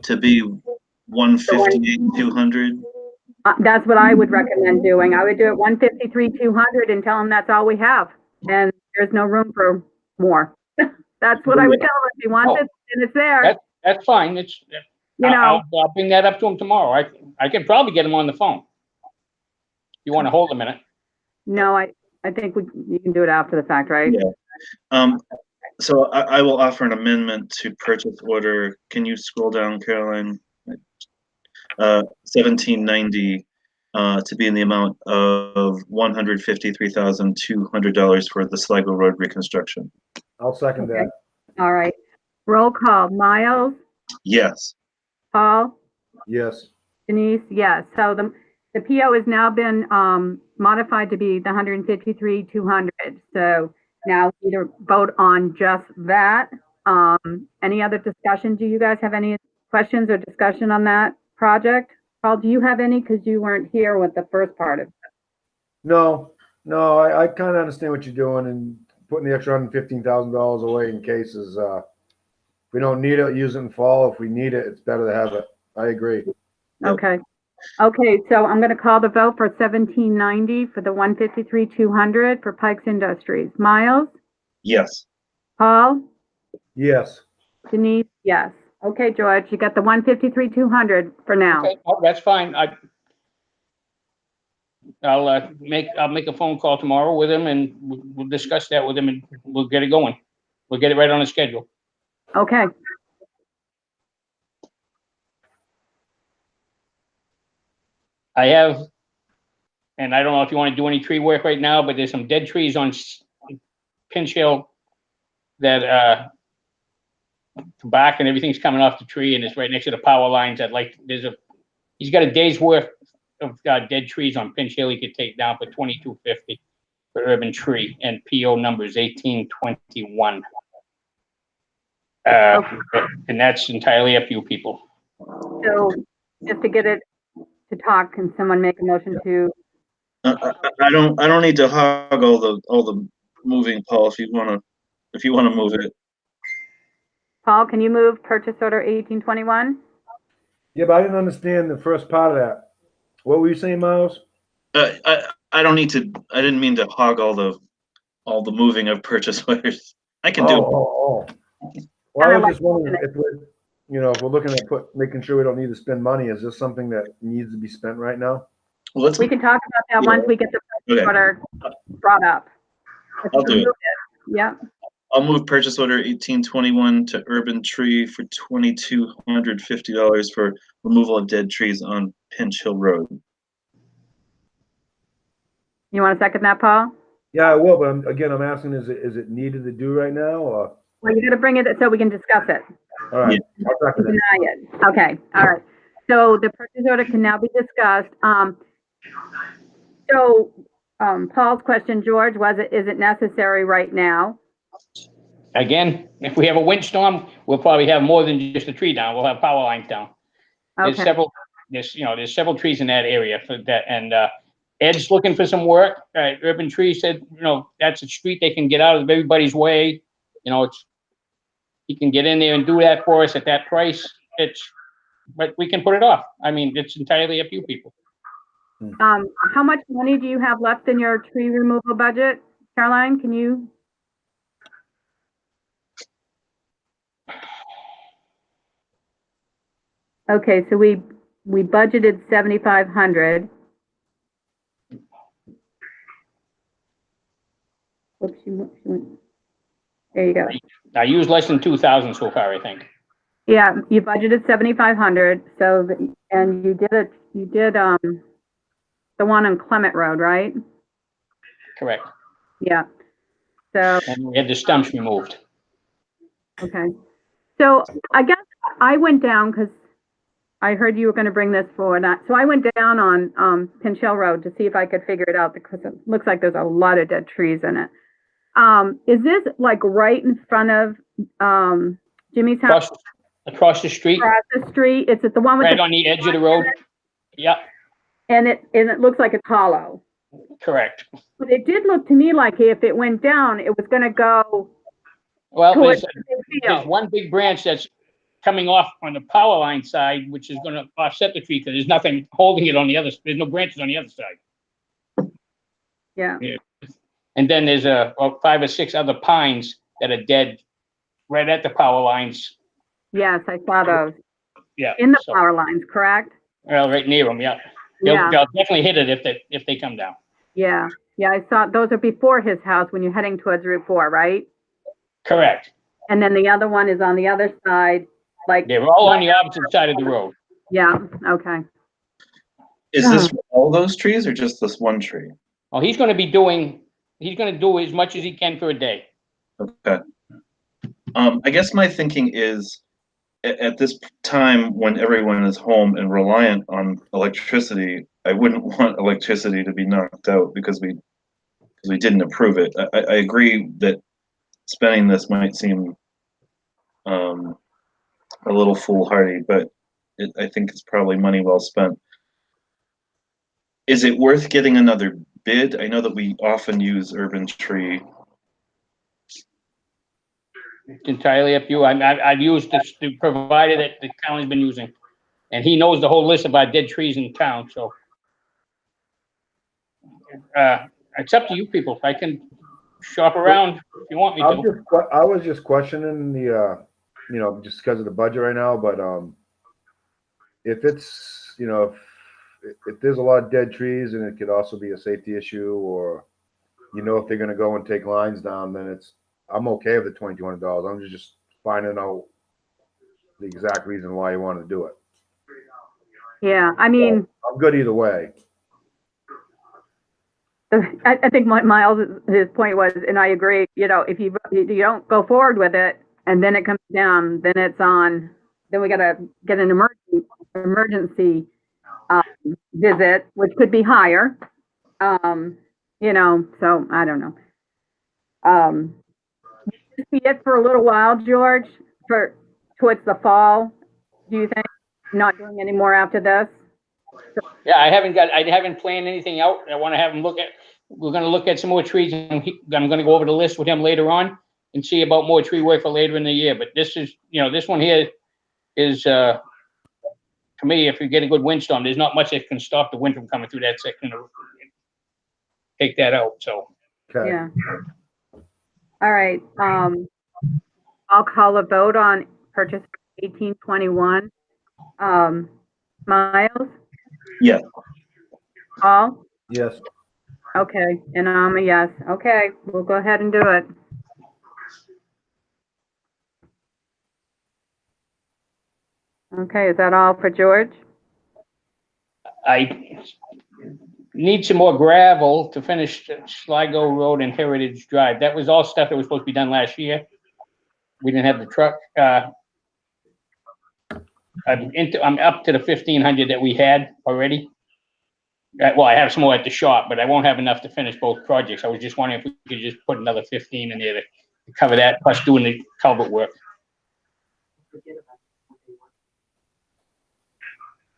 to be 158,200? That's what I would recommend doing. I would do it 153,200 and tell him that's all we have, and there's no room for more. That's what I would tell him. If he wants it, and it's there. That's fine. I'll bring that up to him tomorrow. I can probably get him on the phone. You want to hold a minute? No, I think you can do it after the fact, right? Yeah. So I will offer an amendment to purchase order. Can you scroll down, Caroline? 1790 to be in the amount of $153,200 for the Sligo Road reconstruction. I'll second that. All right. Roll call. Miles? Yes. Paul? Yes. Denise? Yes. So the PO has now been modified to be the 153,200. So now either vote on just that. Any other discussion? Do you guys have any questions or discussion on that project? Paul, do you have any? Because you weren't here with the first part of it. No, I kind of understand what you're doing and putting the extra $115,000 away in cases. If we don't need it, use it in fall. If we need it, it's better to have it. I agree. Okay. Okay, so I'm going to call the vote for 1790 for the 153,200 for Pikes Industries. Miles? Yes. Paul? Yes. Denise? Yes. Okay, George, you got the 153,200 for now. Okay, that's fine. I'll make a phone call tomorrow with him, and we'll discuss that with him, and we'll get it going. We'll get it right on the schedule. Okay. I have, and I don't know if you want to do any tree work right now, but there's some dead trees on Pinch Hill that bark and everything's coming off the tree, and it's right next to the power lines. He's got a day's worth of dead trees on Pinch Hill he could take down for $22.50 for urban tree, and PO number is 1821. And that's entirely up to you people. So just to get it to talk, can someone make a motion to? I don't need to hog all the moving, Paul. If you want to move it. Paul, can you move purchase order 1821? Yeah, but I didn't understand the first part of that. What were you saying, Miles? I don't need to. I didn't mean to hog all the moving of purchase orders. I can do. Oh. Well, I was just wondering if we're looking at making sure we don't need to spend money. Is this something that needs to be spent right now? Well, we can talk about that once we get the purchase order brought up. I'll do it. Yeah. I'll move purchase order 1821 to Urban Tree for $2,250 for removal of dead trees on Pinch Hill Road. You want to second that, Paul? Yeah, I will, but I'm asking, is it needed to do right now, or? Well, you got to bring it so we can discuss it. All right. Yeah. I'll second it. Okay. All right. So the purchase order can now be discussed. Paul's question, George, is it necessary right now? Again, if we have a windstorm, we'll probably have more than just a tree down. We'll have power lines down. Okay. There's several trees in that area for that. And Ed's looking for some work. Urban Tree said, that's a street they can get out of everybody's way. He can get in there and do that for us at that price. but we can put it off. I mean, it's entirely up to you people. How much money do you have left in your tree removal budget? Caroline, can you? Okay, so we budgeted 7,500. Whoops, she went. There you go. I used less than 2,000 so far, I think. Yeah, you budgeted 7,500. So, and you did the one on Clement Road, right? Correct. Yeah. So. And we had the stumps removed. Okay. So I guess I went down because I heard you were going to bring this forward. So I went down on Pinch Hill Road to see if I could figure it out because it looks like there's a lot of dead trees in it. Is this like right in front of Jimmy's house? Across the street? Across the street. Is it the one with right on the edge of the road? Yep. And it looks like it's hollow. Correct. But it did look to me like if it went down, it was going to go. Well, there's one big branch that's coming off on the power line side, which is going to offset the tree because there's nothing holding it on the other. There's no branches on the other side. Yeah. And then there's 5 or 6 other pines that are dead right at the power lines. Yes, I saw those. Yeah. In the power lines, correct? Well, right near them. Yeah. They'll definitely hit it if they come down. Yeah. Yeah, I saw those are before his house when you're heading towards Route 4, right? Correct. And then the other one is on the other side, like they're all on the opposite side of the road. Yeah. Okay. Is this for all those trees or just this one tree? Oh, he's going to do as much as he can for a day. Okay. I guess my thinking is at this time when everyone is home and reliant on electricity, I wouldn't want electricity to be knocked out because we didn't approve it. I agree that spending this might seem a little foolhardy, but I think it's probably money well spent. Is it worth getting another bid? I know that we often use Urban Tree. It's entirely up to you. I've used the provider that the county's been using, and he knows the whole list of our dead trees in town. So it's up to you people. I can shop around if you want me to. I was just questioning the, just because of the budget right now. But if it's, if there's a lot of dead trees and it could also be a safety issue, or if they're going to go and take lines down, then I'm okay with the $2,200. I'm just finding out the exact reason why you want to do it. Yeah, I mean, so I'm good either way. I think Miles' his point was, and I agree. If you don't go forward with it and then it comes down, then it's on. Then we got to get an emergency visit, which could be higher. So I don't know. See it for a little while, George, towards the fall. Do you think not doing any more after this? Yeah, I haven't planned anything out. I want to have him we're going to look at some more trees, and I'm going to go over the list with him later on and see about more tree work for later in the year. But this is, this one here is, to me, if you get a good windstorm, there's not much that can stop the wind from coming through that section. Take that out, so. Okay. Yeah. All right. I'll call a vote on purchase 1821. Miles? Yes. Paul? Yes. Okay, and I'm a yes. Okay, we'll go ahead and do it. Okay, is that all for George? I need some more gravel to finish Sligo Road and Heritage Drive. That was all stuff that was supposed to be done last year. We didn't have the truck. I'm up to the 1,500 that we had already. Well, I have some more at the shop, but I won't have enough to finish both projects. I was just wondering if we could just put another 15 in there to cover that, plus doing the culvert work.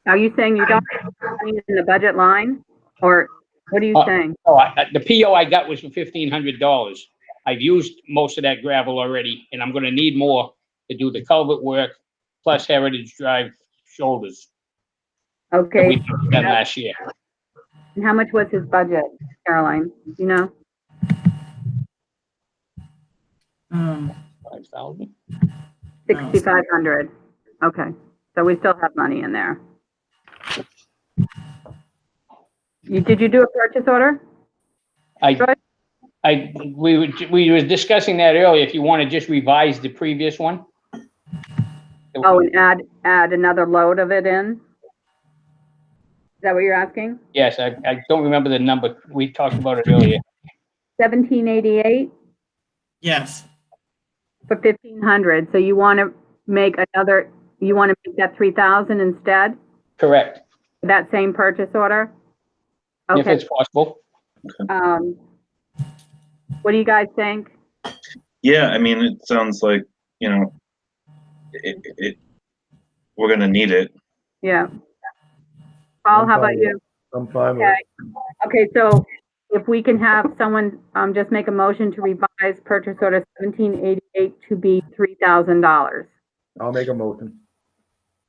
Are you saying you don't have money in the budget line, or what are you saying? The PO I got was for $1,500. I've used most of that gravel already, and I'm going to need more to do the culvert work plus Heritage Drive shoulders that Okay, we done last year. and how much was his budget, Caroline? You know? 5,000. 6,500. Okay, so we still have money in there. Did you do a purchase order? We were discussing that earlier, if you want to just revise the previous one. Oh, and add another load of it in? Is that what you're asking? Yes, I don't remember the number. We talked about it earlier. 1788 Yes. for 1,500. So you want to make another, you want to make that 3,000 instead? Correct, That same purchase order? if Okay. it's possible. What do you guys think? Yeah, I mean, it sounds like, we're gonna need it. Yeah. Paul, I'm how fine about with you? it. I'm fine with Okay. it. Okay, so if we can have someone just make a motion to revise purchase order 1788 to be $3,000. I'll make a motion.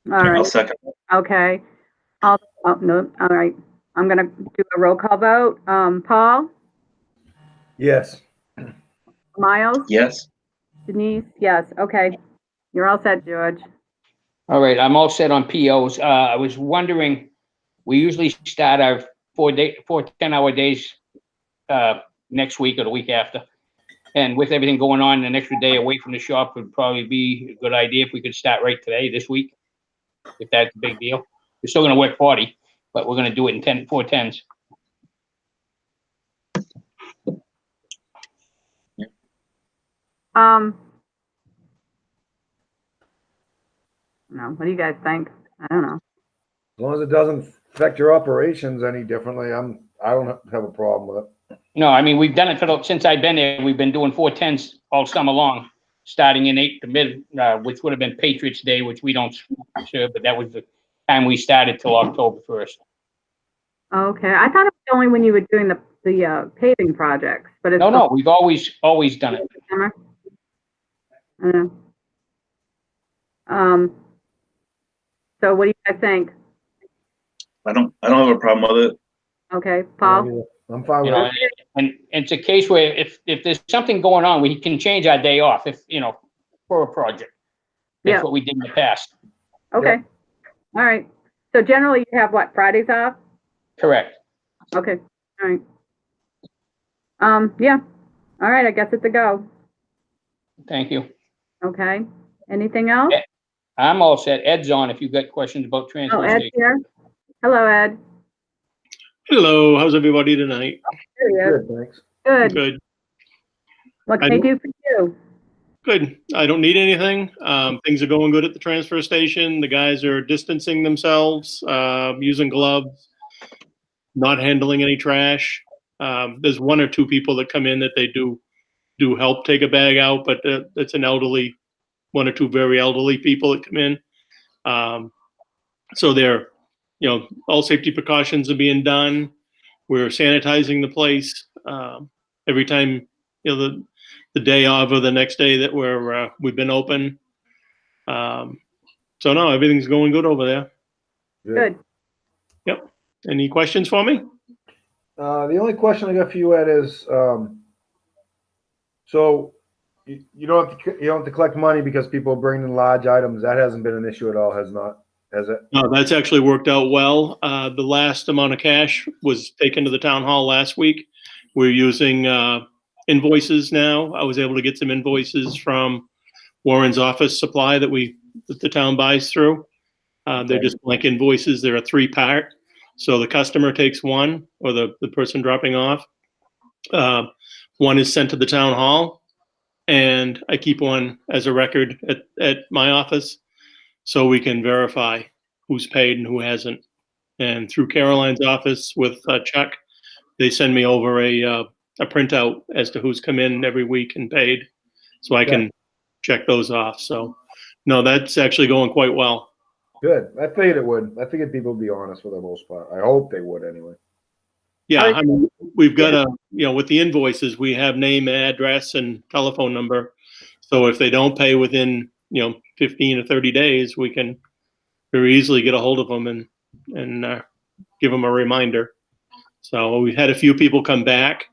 All I'll right, second. okay. Oh, no, all right. I'm gonna do a roll call vote. Paul, Yes. Miles, Yes. Denise, yes, okay. You're all set, George. All right, I'm all set on POs. I was wondering, we usually start our 4 10-hour days next week or the week after. And with everything going on, an extra day away from the shop would probably be a good idea if we could start right today, this week, if that's a big deal. We're still gonna work 40, but we're gonna do it in 4 10s. No, what do you guys think? I don't know. As long as it doesn't affect your operations any differently, I don't have a problem with it. No, I mean, we've done it since I've been there. We've been doing 4 10s all summer long, starting in 8 to mid, which would have been Patriots Day, which we don't serve, but that was the time we started till October 1st. Okay, I thought it was only when you were doing the paving projects, but it's. No, we've always done it. Summer? I don't know. So what do you guys think? I don't have a problem with it. Okay, Paul? I'm fine You with know, it. and it's a case where if there's something going on, we can change our day off for a project. That's Yeah. what we did in the past. Okay, all right. So generally you have what, Fridays off? Correct. Okay, all right. Yeah, all right, I guess it's a go. Thank you. Okay, anything else? I'm all set. Ed's on if you've got questions about Oh, transfer Ed's station. here. Hello, Ed. Hello, how's everybody tonight? There he is. Good, thanks. Good. Good, What can I do for you? good. I don't need anything. Things are going good at the transfer station. The guys are distancing themselves, using gloves, not handling any trash. There's 1 or 2 people that come in that they do help take a bag out, but it's an elderly, 1 or 2 very elderly people that come in. So they're, all safety precautions are being done. We're sanitizing the place every time, the day of or the next day that we've been open. So no, everything's going good over there. Good. Yep. Any questions for me? The only question I got for you, Ed, is, so you don't have to collect money because people are bringing in large items. That hasn't been an issue at all, has it? No, that's actually worked out well. The last amount of cash was taken to the town hall last week. We're using invoices now. I was able to get some invoices from Warren's office supply that the town buys through. They're just blank invoices. They're a 3-part. So the customer takes one, or the person dropping off. One is sent to the town hall, and I keep one as a record at my office so we can verify who's paid and who hasn't. And through Caroline's office with Chuck, they send me over a printout as to who's come in every week and paid, so I can check those off. So, no, that's actually going quite well. Good. I figured it would. I figured people would be honest for the most part. I hope they would anyway. Yeah, I mean, we've got with the invoices, we have name, address, and telephone number. So if they don't pay within, 15 or 30 days, we can very easily get a hold of them and give them a reminder. So we've had a few people come back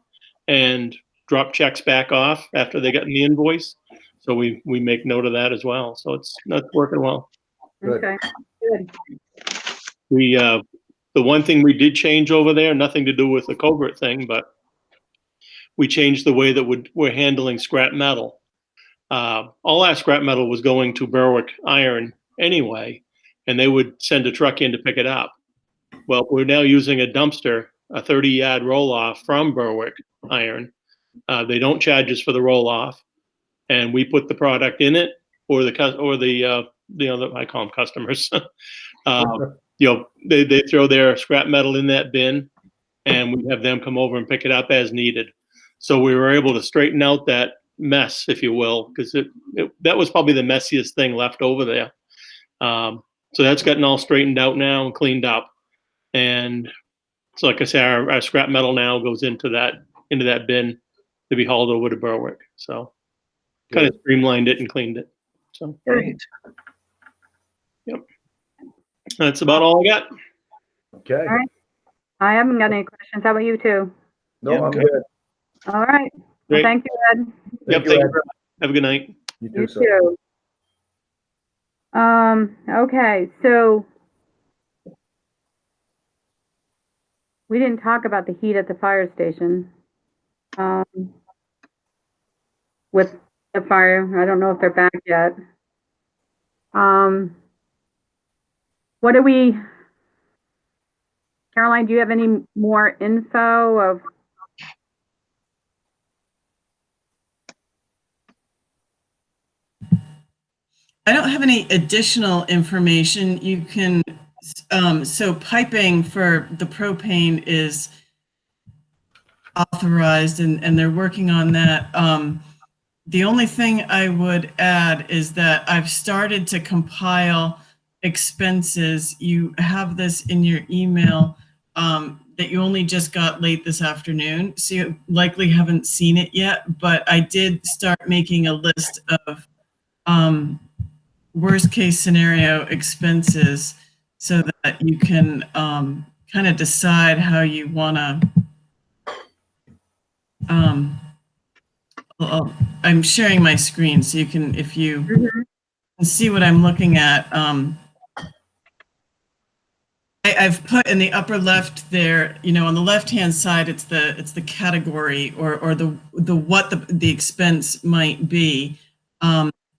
and drop checks back off after they got the invoice. So we make note of that as well. So that's working well. Good. Okay, good. We the one thing we did change over there, nothing to do with the covert thing, but we changed the way that we're handling scrap metal. All our scrap metal was going to Berwick Iron anyway, and they would send a truck in to pick it up. Well, we're now using a dumpster, a 30-yard roll-off from Berwick Iron. They don't charge us for the roll-off, and we put the product in it, or the I call them customers. They throw their scrap metal in that bin, and we have them come over and pick it up as needed. So we were able to straighten out that mess, if you will, because that was probably the messiest thing left over there. So that's gotten all straightened out now and cleaned up. And so, like I say, our scrap metal now goes into that bin to be hauled over to Berwick. So kind of streamlined it and cleaned it. So Great. Yep, that's about all I got. Okay. All right. I haven't got any questions. How about you two? No, Yeah, I'm good. good. All right. Well, Great. thank you, Ed. Yep, Thank you, thank you Ed. very much. Have a good night. You too, You sir. too. Okay, so we didn't talk about the heat at the fire station. With the fire, I don't know if they're back yet. What do we, Caroline, do you have any more info of? I don't have any additional information. You can, so piping for the propane is authorized and they're working on that. The only thing I would add is that I've started to compile expenses. You have this in your email that you only just got late this afternoon, so you likely haven't seen it yet, but I did start making a list of worst case scenario expenses so that you can kind of decide how you want to. I'm sharing my screen so you can, if you can see what I'm looking at. I've put in the upper left there, on the left-hand side, it's the category or the what the expense might be.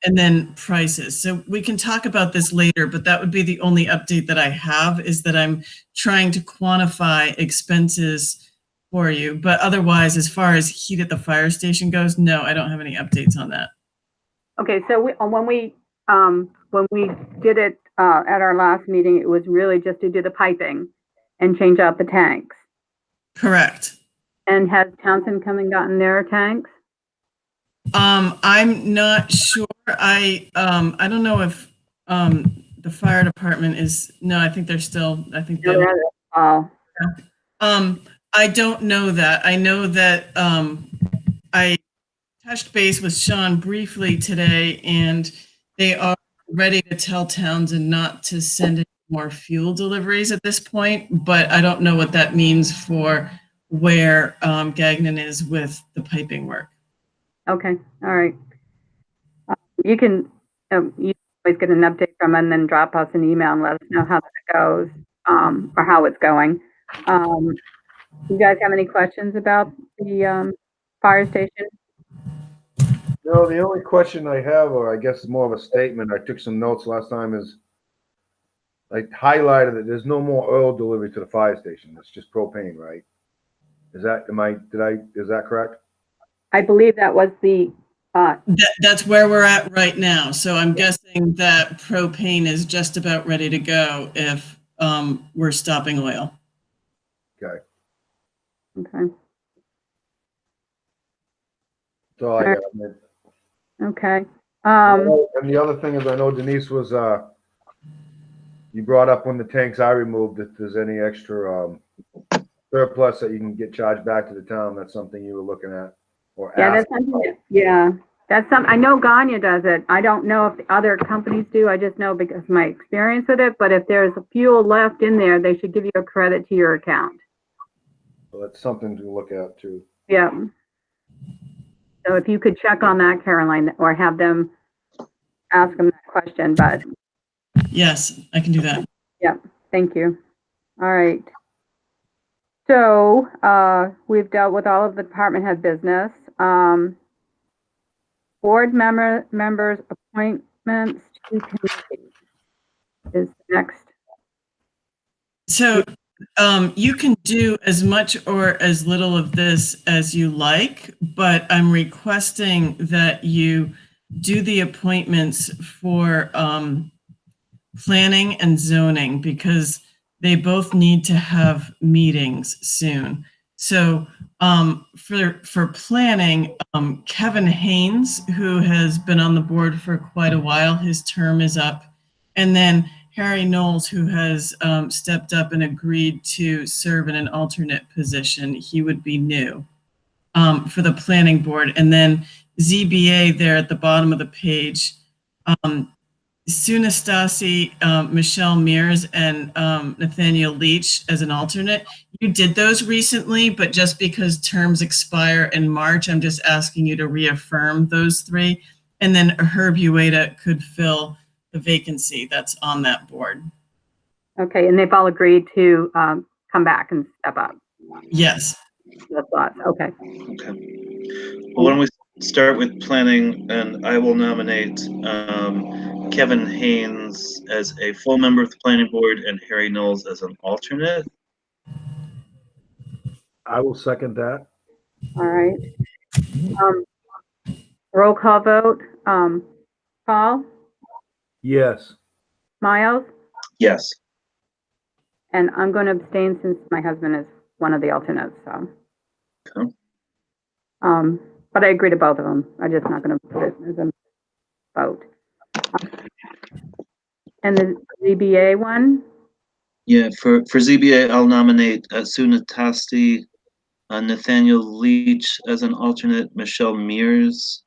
And then prices. So we can talk about this later, but that would be the only update that I have, is that I'm trying to quantify expenses for you. But otherwise, as far as heat at the fire station goes, no, I don't have any updates on that. Okay, so when we did it at our last meeting, it was really just to do the piping and change out the tanks. Correct. And has Townsend come and gotten their tanks? I'm not sure. I don't know if the fire department is. No, I think they're still. I think they're. I don't know that. I know that I touched base with Sean briefly today, and they are ready to tell Townsend not to send any more fuel deliveries at this point. But I don't know what that means for where Gagnon is with the piping work. Okay, all right. You can you always get an update from them and then drop us an email and let us know how that goes or how it's going. You guys have any questions about the fire station? No, the only question I have, or I guess more of a statement, I took some notes last time, is I highlighted that there's no more oil delivery to the fire station. It's just propane, right? Is that correct? I believe that was the That's where we're at right now. So I'm guessing that propane is just about ready to go if we're stopping oil. Okay. okay. That's all I got. Man. Okay. And the other thing is, I know Denise was, you brought up when the tanks are removed, if there's any extra surplus that you can get charged back to the town. That's something you were looking at or Yeah, asked. that's something. Yeah, I know Ganya does it. I don't know if the other companies do. I just know because of my experience with it. But if there's fuel left in there, they should give you a credit to your account. So that's something to look at too. Yeah. So if you could check on that, Caroline, or have them ask them that question, but Yes, I can do that. yeah, thank you. All right. So we've dealt with all of the department head business. Board members appointments to committees is next. So you can do as much or as little of this as you like, but I'm requesting that you do the appointments for planning and zoning because they both need to have meetings soon. So for planning, Kevin Haynes, who has been on the board for quite a while, his term is up. And then Harry Knowles, who has stepped up and agreed to serve in an alternate position, he would be new for the planning board. And then ZBA there at the bottom of the page, Sue Nastasi, Michelle Mears, and Nathaniel Leach as an alternate. You did those recently, but just because terms expire in March, I'm just asking you to reaffirm those three. And then Herb Ueda could fill the vacancy that's on that board. Okay, and they've all agreed to come back and step up. Yes. That's lots. Okay. Okay. Well, why don't we start with planning, and I will nominate Kevin Haynes as a full member of the planning board and Harry Knowles as an alternate. I will second that. All right. Roll call vote. Paul, Yes. Miles, Yes. and I'm going to abstain since my husband is one of the alternates. So. Okay. But I agree to both of them. I'm just not going to put it as a vote. And the ZBA one? Yeah, for ZBA, I'll nominate Sue Natasti, Nathaniel Leach as an alternate, Michelle Mears,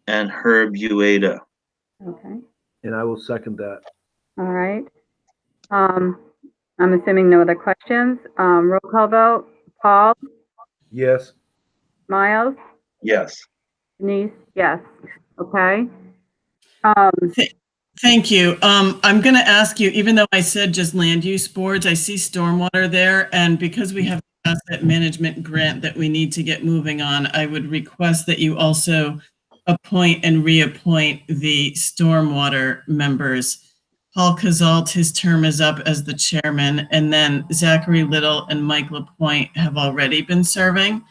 and Herb Ueda. Okay. And I will second that. All right. I'm assuming no other questions. Roll call vote. Paul, Yes. Miles, Yes. Denise, yes. Okay. Thank you. I'm going to ask you, even though I said just land use boards, I see stormwater there. And because we have an asset management grant that we need to get moving on, I would request that you also appoint and reappoint the stormwater members. Paul Cazalt, his term is up as the chairman, and then Zachary Little and Mike LaPointe have already been serving.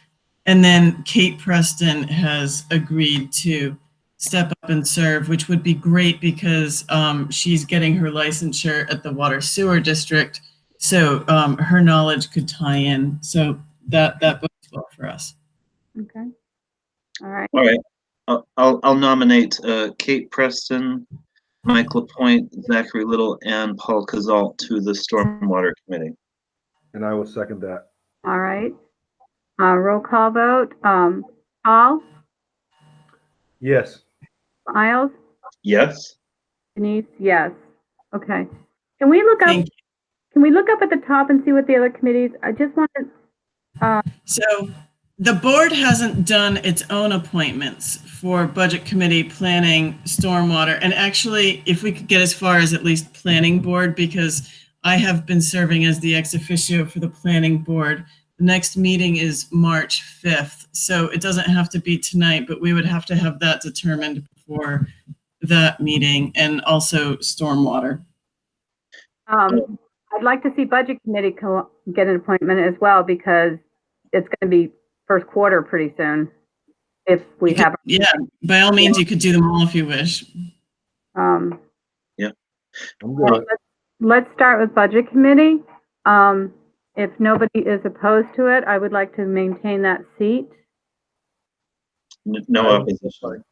And then Kate Preston has agreed to step up and serve, which would be great because she's getting her licensure at the Water Sewer District. So her knowledge could tie in. So that bodes well for us. Okay. All right. All right. I'll nominate Kate Preston, Mike LaPointe, Zachary Little, and Paul Cazalt to the Stormwater Committee. And I will second that. All right. Roll call vote. Paul, Yes. Miles, Yes. Denise, yes. Okay. Can we look up? Can we look up at the top and see what the other committees? I just want to. So the board hasn't done its own appointments for budget committee, planning, stormwater, and actually, if we could get as far as at least planning board, because I have been serving as the ex officio for the planning board. The next meeting is March 5th, so it doesn't have to be tonight, but we would have to have that determined before that meeting, and also stormwater. I'd like to see budget committee get an appointment as well because it's going to be first quarter pretty soon. If we have, yeah, by all means, you could do them all if you wish. Yeah, I'm good. Let's start with budget committee. If nobody is opposed to it, I would like to maintain that seat. No opposition.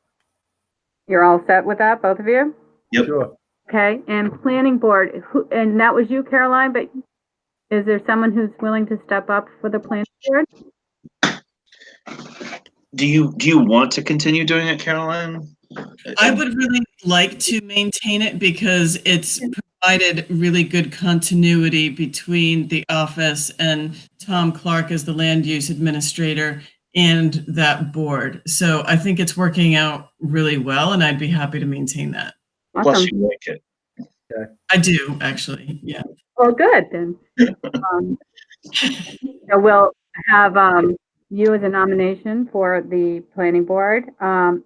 You're all set with that, both of you? Yep. Sure. Okay, and planning board, and that was you, Caroline, but is there someone who's willing to step up for the planning board? Do you want to continue doing it, Caroline? I would really like to maintain it because it's provided really good continuity between the office and Tom Clark as the land use administrator and that board. So I think it's working out really well, and I'd be happy to maintain that. Plus, Awesome. you like it. I do, actually. Yeah. Well, good then. So we'll have you as a nomination for the planning board and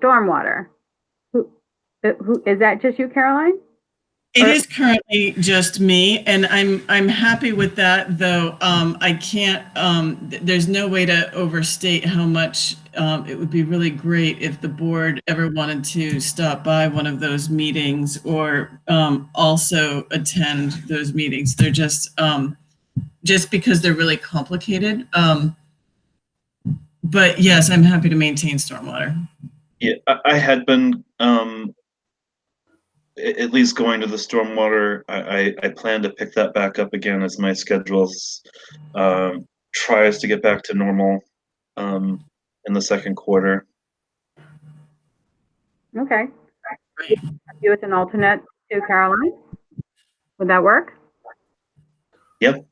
stormwater. Who is that? Just you, Caroline? It is currently just me, and I'm happy with that. Though I can't. There's no way to overstate how much it would be really great if the board ever wanted to stop by one of those meetings or also attend those meetings. They're just because they're really complicated. But yes, I'm happy to maintain stormwater. Yeah, I had been at least going to the stormwater. I plan to pick that back up again as my schedules tries to get back to normal in the second quarter. Okay. You as an alternate to Caroline. Would that work? Yep.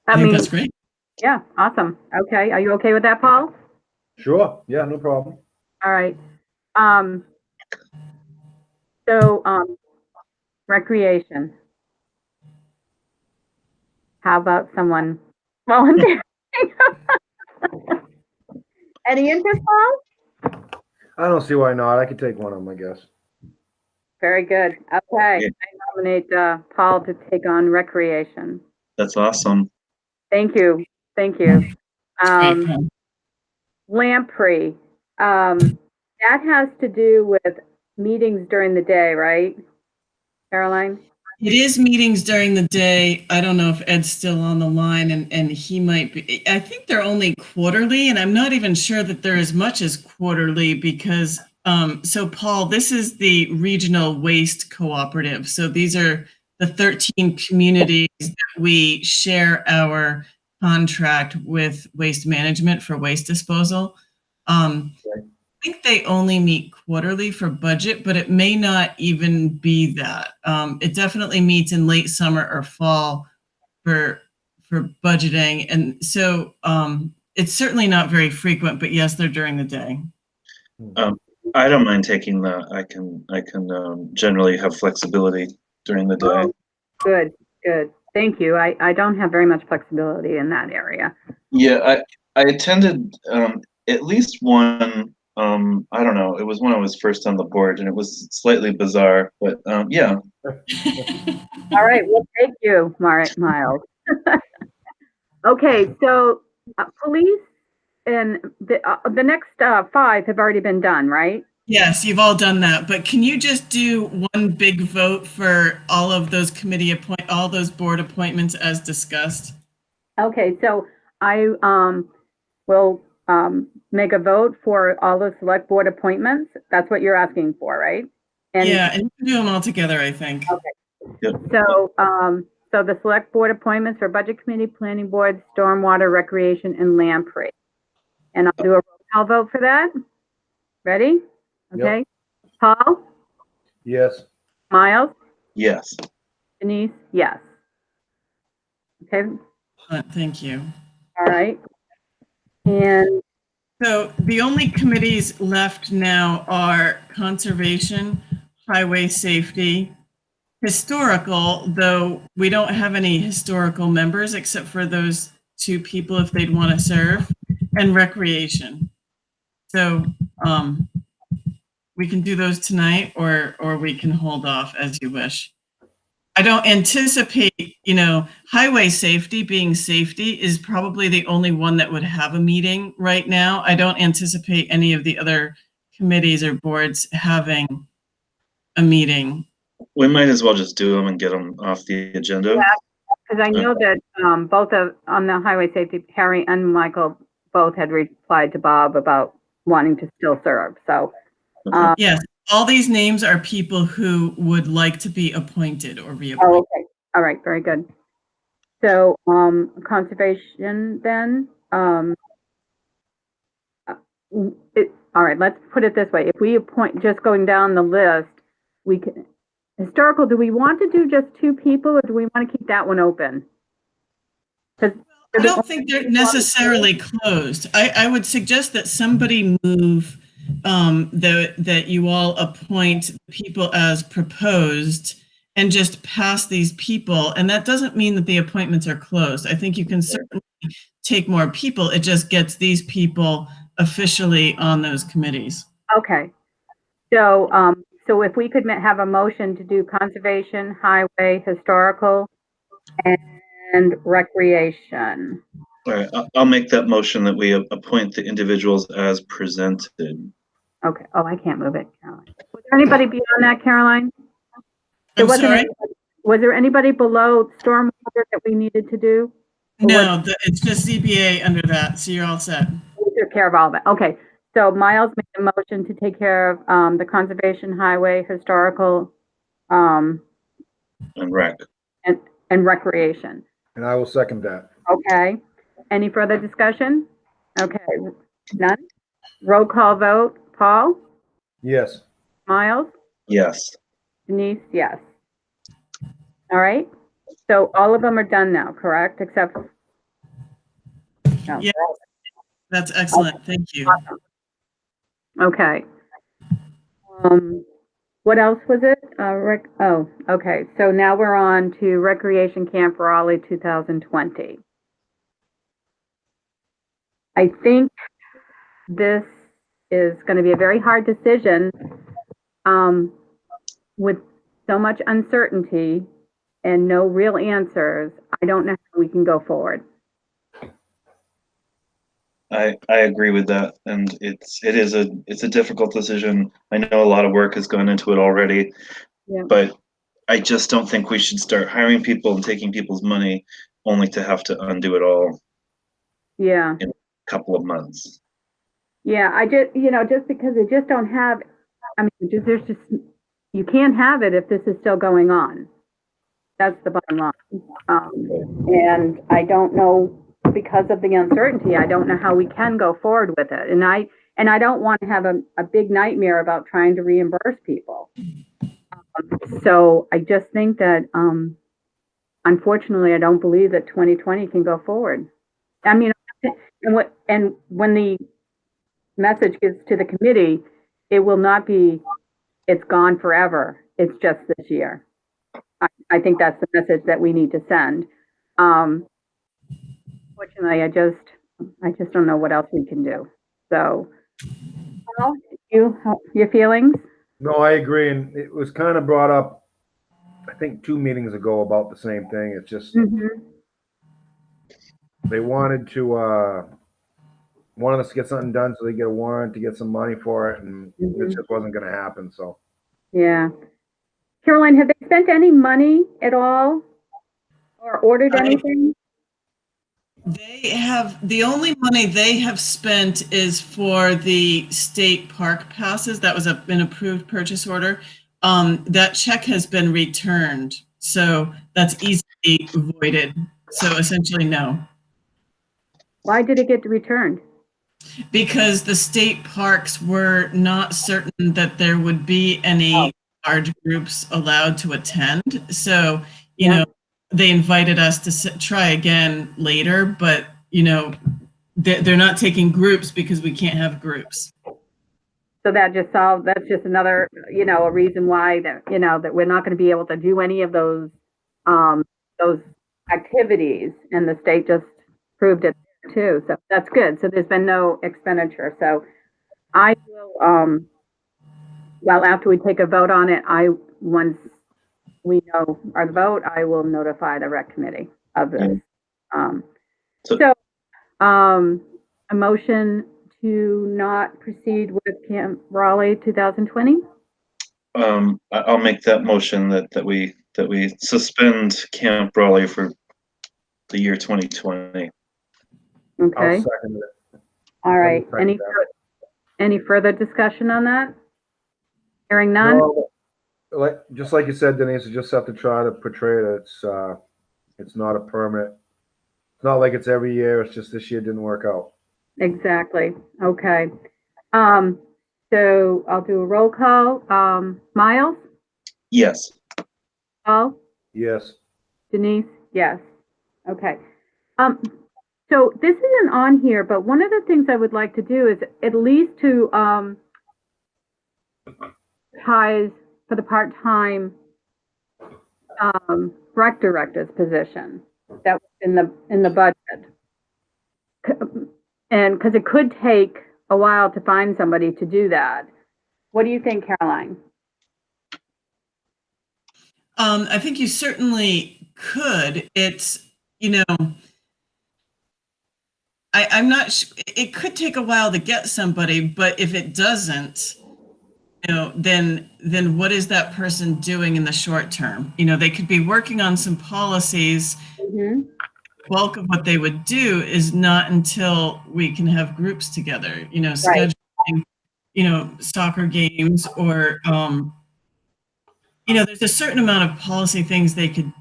I think that's great. Yeah, awesome. Okay, are you okay with that, Paul? Sure. Yeah, no problem. All right. So recreation. How about someone volunteering? Any interest, Paul? I don't see why not. I could take one of them, I guess. Very good. Okay, Yeah. I nominate Paul to take on recreation. That's awesome. Thank you. Thank you. Great, Paul. Lamprey. That has to do with meetings during the day, right, Caroline? It is meetings during the day. I don't know if Ed's still on the line, and he might be. I think they're only quarterly, and I'm not even sure that they're as much as quarterly because, so Paul, this is the Regional Waste Cooperative. So these are the 13 communities that we share our contract with Waste Management for waste disposal. I think they only meet quarterly for budget, but it may not even be that. It definitely meets in late summer or fall for budgeting, and so it's certainly not very frequent. But yes, they're during the day. I don't mind taking that. I can generally have flexibility during the day. Oh, good, good. Thank you. I don't have very much flexibility in that area. Yeah, I attended at least one. I don't know. It was when I was first on the board, and it was slightly bizarre, but yeah. All right, well, thank you, Miles. Okay, so police and the next 5 have already been done, right? Yes, you've all done that, but can you just do one big vote for all of those all those board appointments as discussed? Okay, so I will make a vote for all the select board appointments. That's what you're asking for, right? And yeah, and you can do them all together, I think. okay. Yep. So the select board appointments for budget committee, planning board, stormwater, recreation, and lamprey. And I'll do a roll call vote for that. Ready? Okay. Yep. Paul? Yes. Miles? Yes. Denise? Yes. Okay. Thank you. All right. And so the only committees left now are conservation, highway safety, historical, though we don't have any historical members except for those 2 people if they'd want to serve, and recreation. So we can do those tonight or we can hold off as you wish. I don't anticipate, highway safety being safety is probably the only one that would have a meeting right now. I don't anticipate any of the other committees or boards having a meeting. We might as well just do them and get them off the agenda. yeah, because I know that both on the highway safety, Harry and Michael both had replied to Bob about wanting to still serve. So yes, all these names are people who would like to be appointed or reappointed. Oh, okay. All right. Very good. So conservation then, all right, let's put it this way. If we appoint, just going down the list, we can, historical, do we want to do just 2 people or do we want to keep that one open? I don't think they're necessarily closed. I would suggest that somebody move that you all appoint people as proposed and just pass these people. And that doesn't mean that the appointments are closed. I think you can certainly take more people. It just gets these people officially on those committees. Okay. So, so if we could have a motion to do conservation, highway, historical, and recreation. All right, I'll make that motion that we appoint the individuals as presented. Okay. Oh, I can't move it, Caroline. Was there anybody beyond that, Caroline? I'm sorry? Was there anybody below stormwater that we needed to do? No, it's just ZBA under that, so you're all set. We took care of all of it. Okay. So Miles made a motion to take care of the conservation, highway, historical, And rec. and recreation. And I will second that. Okay. Any further discussion? Okay. None? Roll call vote. Paul? Yes. Miles? Yes. Denise? Yes. All right. So all of them are done now, correct? Except. No. Yeah. That's excellent. Thank you. Awesome. Okay. What else was it? Oh, okay. So now we're on to Recreation Camp Raleigh 2020. I think this is going to be a very hard decision with so much uncertainty and no real answers. I don't know how we can go forward. I agree with that, and it's a difficult decision. I know a lot of work has gone into it already, but I just don't think we should start hiring people and taking people's money only to have to undo it all. Yeah. In a couple of months. Yeah, I just just because they just don't have. I mean, there's just you can't have it if this is still going on. That's the bottom line. And I don't know. Because of the uncertainty, I don't know how we can go forward with it. And I don't want to have a big nightmare about trying to reimburse people. So I just think that, unfortunately, I don't believe that 2020 can go forward. I mean, and when the message gets to the committee, it will not be, it's gone forever. It's just this year. I think that's the message that we need to send. Unfortunately, I just don't know what else we can do. So, well, your feelings? No, I agree. And it was kind of brought up, I think 2 meetings ago about the same thing. It's just, they wanted us to get something done so they get a warrant to get some money for it. And it just wasn't going to happen. So, yeah. Caroline, have they spent any money at all or ordered anything? They have, the only money they have spent is for the state park passes. That was an approved purchase order. That check has been returned, so that's easily avoided. So essentially, no. Why did it get returned? Because the state parks were not certain that there would be any large groups allowed to attend. So, you know, they invited us to try again later, but, you know, they're not taking groups because we can't have groups. So that's just another, a reason why that, that we're not going to be able to do any of those activities, and the state just proved it too. So that's good. So there's been no expenditure. So I will, well, after we take a vote on it, once we know our vote, I will notify the rec committee of this. A motion to not proceed with Camp Raleigh 2020. I'll make that motion that we suspend Camp Raleigh for the year 2020. Okay. I'll second it. All right. Any further discussion on that? Hearing none. No, just like you said, Denise, you just have to try to portray it. It's not a permanent. It's not like it's every year. It's just this year didn't work out. Exactly. Okay. So I'll do a roll call. Miles? Yes. Paul? Yes. Denise? Yes. Okay. So this isn't on here, but one of the things I would like to do is at least to ties for the part-time rec director's position that was in the budget. And because it could take a while to find somebody to do that. What do you think, Caroline? I think you certainly could. It's, I'm not it could take a while to get somebody, but if it doesn't, then what is that person doing in the short term? They could be working on some policies. Mm-hmm. Bulk of what they would do is not until we can have groups together, Right. scheduling, soccer games or, there's a certain amount of policy things they could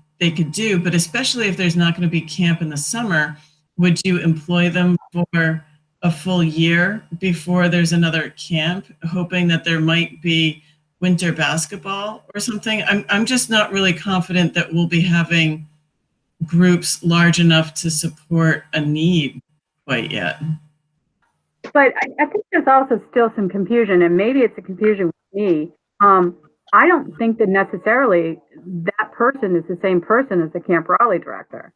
do, but especially if there's not going to be camp in the summer, would you employ them for a full year before there's another camp, hoping that there might be winter basketball or something? I'm just not really confident that we'll be having groups large enough to support a need quite yet. But I think there's also still some confusion, and maybe it's a confusion with me. I don't think that necessarily that person is the same person as the Camp Raleigh director.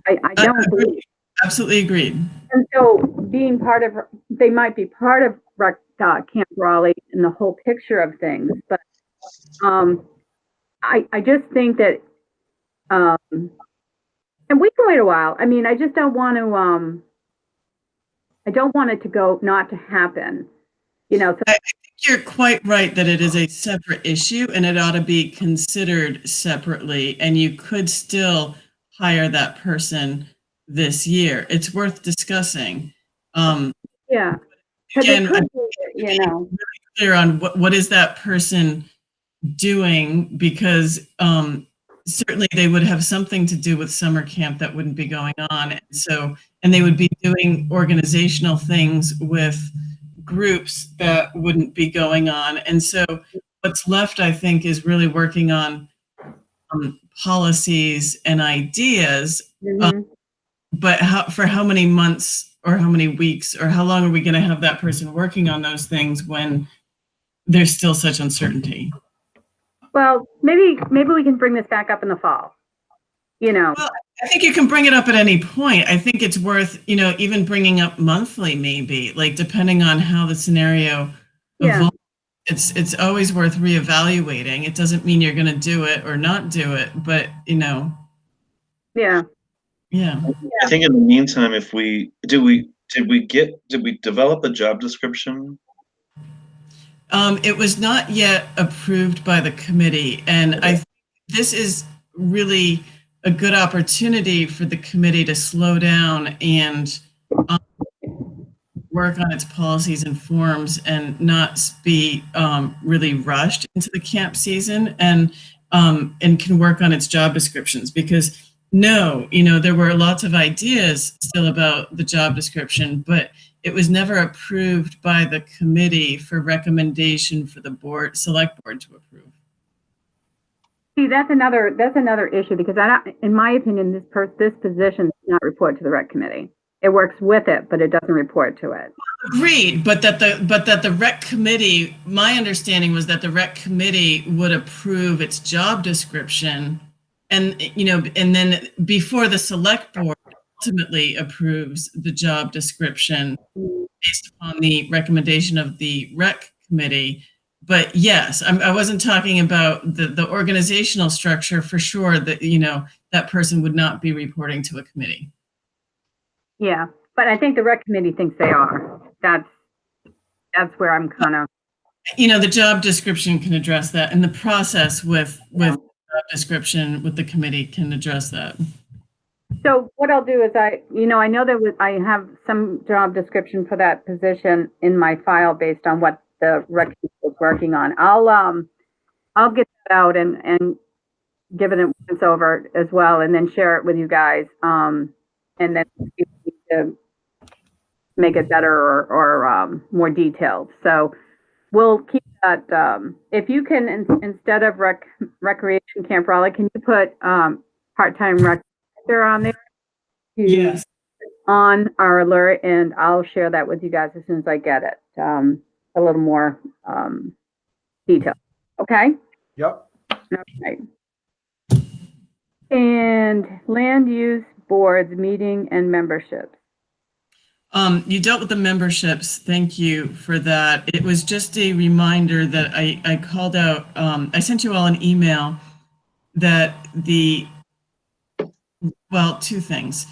I don't believe. Absolutely agreed. And so being part of, they might be part of Camp Raleigh in the whole picture of things, but I just think that, and we can wait a while. I mean, I just don't want to, I don't want it to go, not to happen, So I think you're quite right that it is a separate issue and it ought to be considered separately, and you could still hire that person this year. It's worth discussing. Yeah. Again, could be really clear on what is that person doing, because certainly they would have something to do with summer camp that wouldn't be going on, and they would be doing organizational things with groups that wouldn't be going on, and so what's left, I think, is really working on policies and ideas. Mm-hmm. But for how many months or how many weeks or how long are we going to have that person working on those things when there's still such uncertainty? Well, maybe we can bring this back up in the fall. Well, I think you can bring it up at any point. I think it's worth, even bringing up monthly, maybe, like depending on how the scenario evolves. It's always worth reevaluating. It doesn't mean you're going to do it or not do it, but Yeah. I think in the meantime, if did we develop a job description? It was not yet approved by the committee, and I think this is really a good opportunity for the committee to slow down and work on its policies and forms and not be really rushed into the camp season, and can work on its job descriptions, because there were lots of ideas still about the job description, but it was never approved by the committee for recommendation for the select board to approve. See, that's another issue, because in my opinion, this position does not report to the rec committee. It works with it, but it doesn't report to it. Agreed, but that the rec committee, my understanding was that the rec committee would approve its job description, and then before the select board ultimately approves the job description based upon the recommendation of the rec committee. But yes, I wasn't talking about the organizational structure for sure, that that person would not be reporting to a committee. Yeah, but I think the rec committee thinks they are. That's where I'm kind of. The job description can address that, and the process with job description with the committee can address that. So what I'll do is I know that I have some job description for that position in my file based on what the rec committee is working on. I'll get that out and give it a once over as well, and then share it with you guys. And then we need to make it better or more detailed. So we'll keep that. If you can, instead of recreation camp Raleigh, can you put part-time rec on there? Yes. On our alert, and I'll share that with you guys as soon as I get it. A little more detail. Okay? Yep. Okay. And land use boards, meeting and memberships. You dealt with the memberships. Thank you for that. It was just a reminder that I called out, I sent you all an email that well, two things.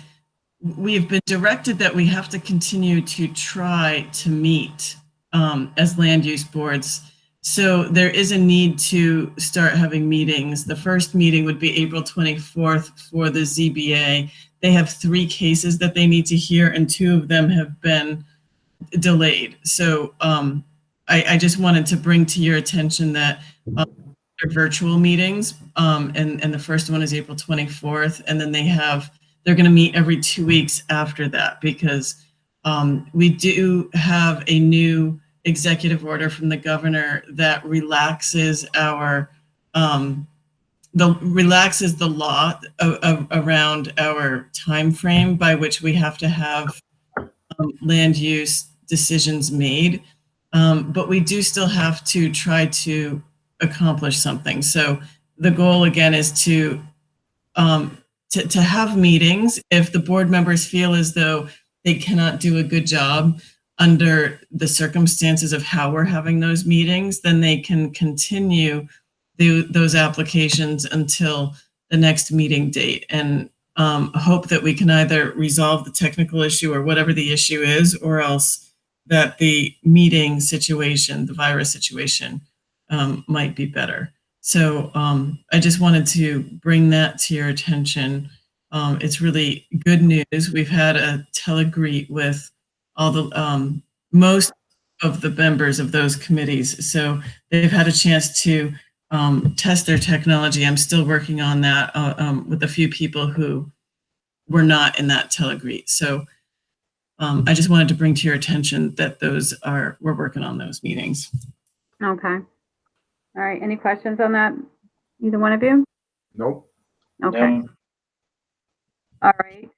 We have been directed that we have to continue to try to meet as land use boards. So there is a need to start having meetings. The first meeting would be April 24th for the ZBA. They have 3 cases that they need to hear, and 2 of them have been delayed. So I just wanted to bring to your attention that they're virtual meetings, and the first one is April 24th, and then they're going to meet every 2 weeks after that, because we do have a new executive order from the governor that relaxes the law around our time frame by which we have to have land use decisions made. But we do still have to try to accomplish something. So the goal again is to have meetings. If the board members feel as though they cannot do a good job under the circumstances of how we're having those meetings, then they can continue those applications until the next meeting date, and hope that we can either resolve the technical issue or whatever the issue is, or else that the meeting situation, the virus situation, might be better. So I just wanted to bring that to your attention. It's really good news. We've had a telegreet with all the most of the members of those committees, so they've had a chance to test their technology. I'm still working on that with a few people who were not in that telegreet. So I just wanted to bring to your attention that we're working on those meetings. Okay. All right. Any questions on that? Either one of you? Nope. Okay. No. All right.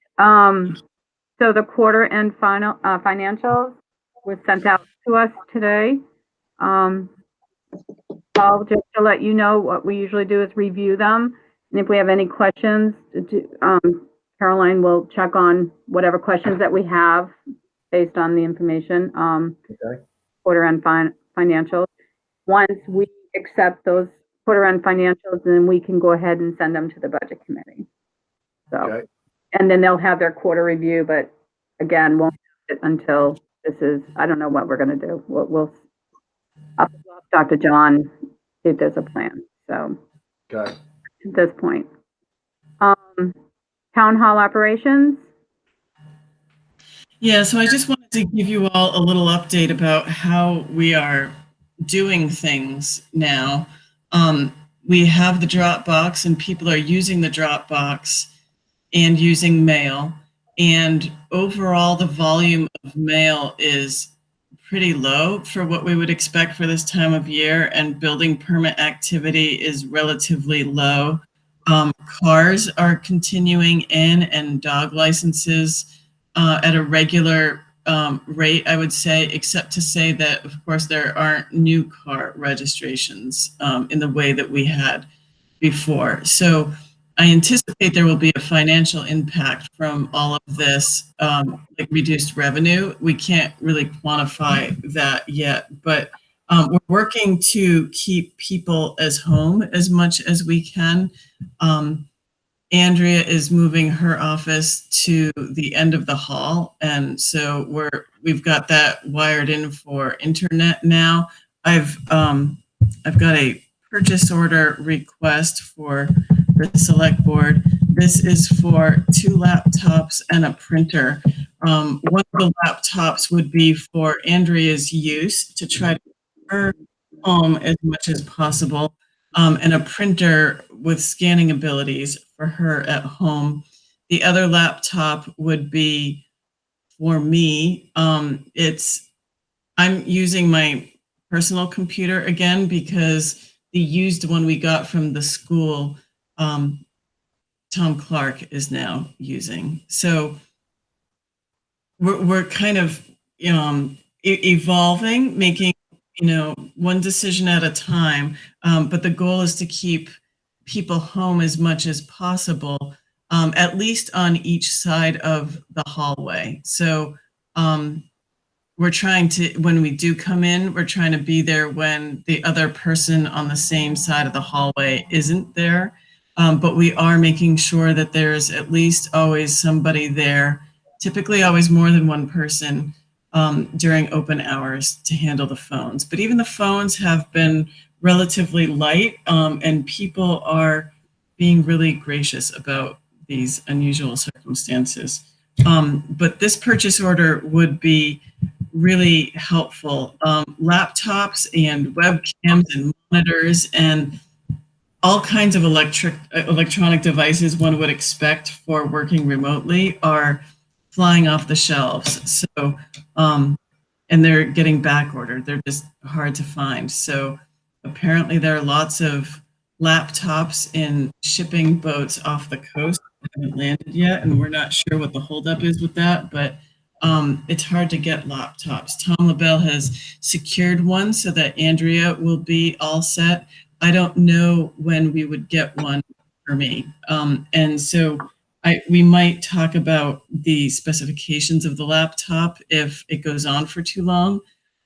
So the quarter end financials were sent out to us today. Paul, just to let you know, what we usually do is review them. And if we have any questions, Caroline will check on whatever questions that we have based on the information. Okay. Quarter end financials. Once we accept those quarter end financials, then we can go ahead and send them to the budget committee. So, Okay. and then they'll have their quarter review, but again, won't have it until I don't know what we're going to do. We'll I'll talk to John, see if there's a plan. So, Okay. at this point, town hall operations. Yeah, so I just wanted to give you all a little update about how we are doing things now. We have the Dropbox, and people are using the Dropbox and using mail. And overall, the volume of mail is pretty low for what we would expect for this time of year, and building permit activity is relatively low. Cars are continuing in, and dog licenses at a regular rate, I would say, except to say that, of course, there aren't new car registrations in the way that we had before. So I anticipate there will be a financial impact from all of this, like reduced revenue. We can't really quantify that yet, but we're working to keep people as home as much as we can. Andrea is moving her office to the end of the hall, and so we've got that wired in for internet now. I've got a purchase order request for the select board. This is for 2 laptops and a printer. One of the laptops would be for Andrea's use to try to keep her home as much as possible, and a printer with scanning abilities for her at home. The other laptop would be for me. I'm using my personal computer again because the used one we got from the school, Tom Clark is now using. So we're kind of evolving, making one decision at a time. But the goal is to keep people home as much as possible, at least on each side of the hallway. So we're trying to, when we do come in, we're trying to be there when the other person on the same side of the hallway isn't there. But we are making sure that there's at least always somebody there, typically always more than one person during open hours to handle the phones. But even the phones have been relatively light, and people are being really gracious about these unusual circumstances. But this purchase order would be really helpful. Laptops and webcams and monitors and all kinds of electronic devices one would expect for working remotely are flying off the shelves. So, and they're getting back ordered. They're just hard to find. So apparently there are lots of laptops in shipping boats off the coast that haven't landed yet, and we're not sure what the holdup is with that, but it's hard to get laptops. Tom LaBelle has secured one so that Andrea will be all set. I don't know when we would get one for me. And so we might talk about the specifications of the laptop if it goes on for too long,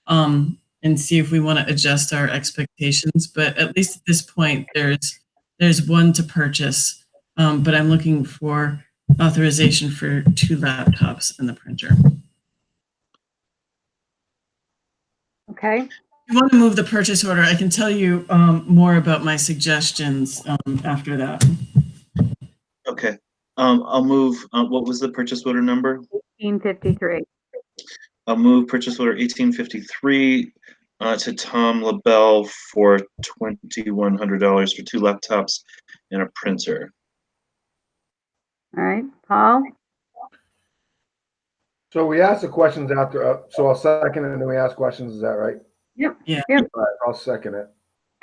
and see if we want to adjust our expectations. But at least at this point, there's one to purchase, but I'm looking for authorization for 2 laptops and the printer. Okay. If you want to move the purchase order, I can tell you more about my suggestions after that. Okay. I'll move, what was the purchase order number? 1853. I'll move purchase order 1853 to Tom LaBelle for $2,100 for 2 laptops and a printer. All right, Paul? So we asked the questions after, so I'll second it and then we ask questions, is that right? Yep. Yeah. Yep. All right, I'll second it.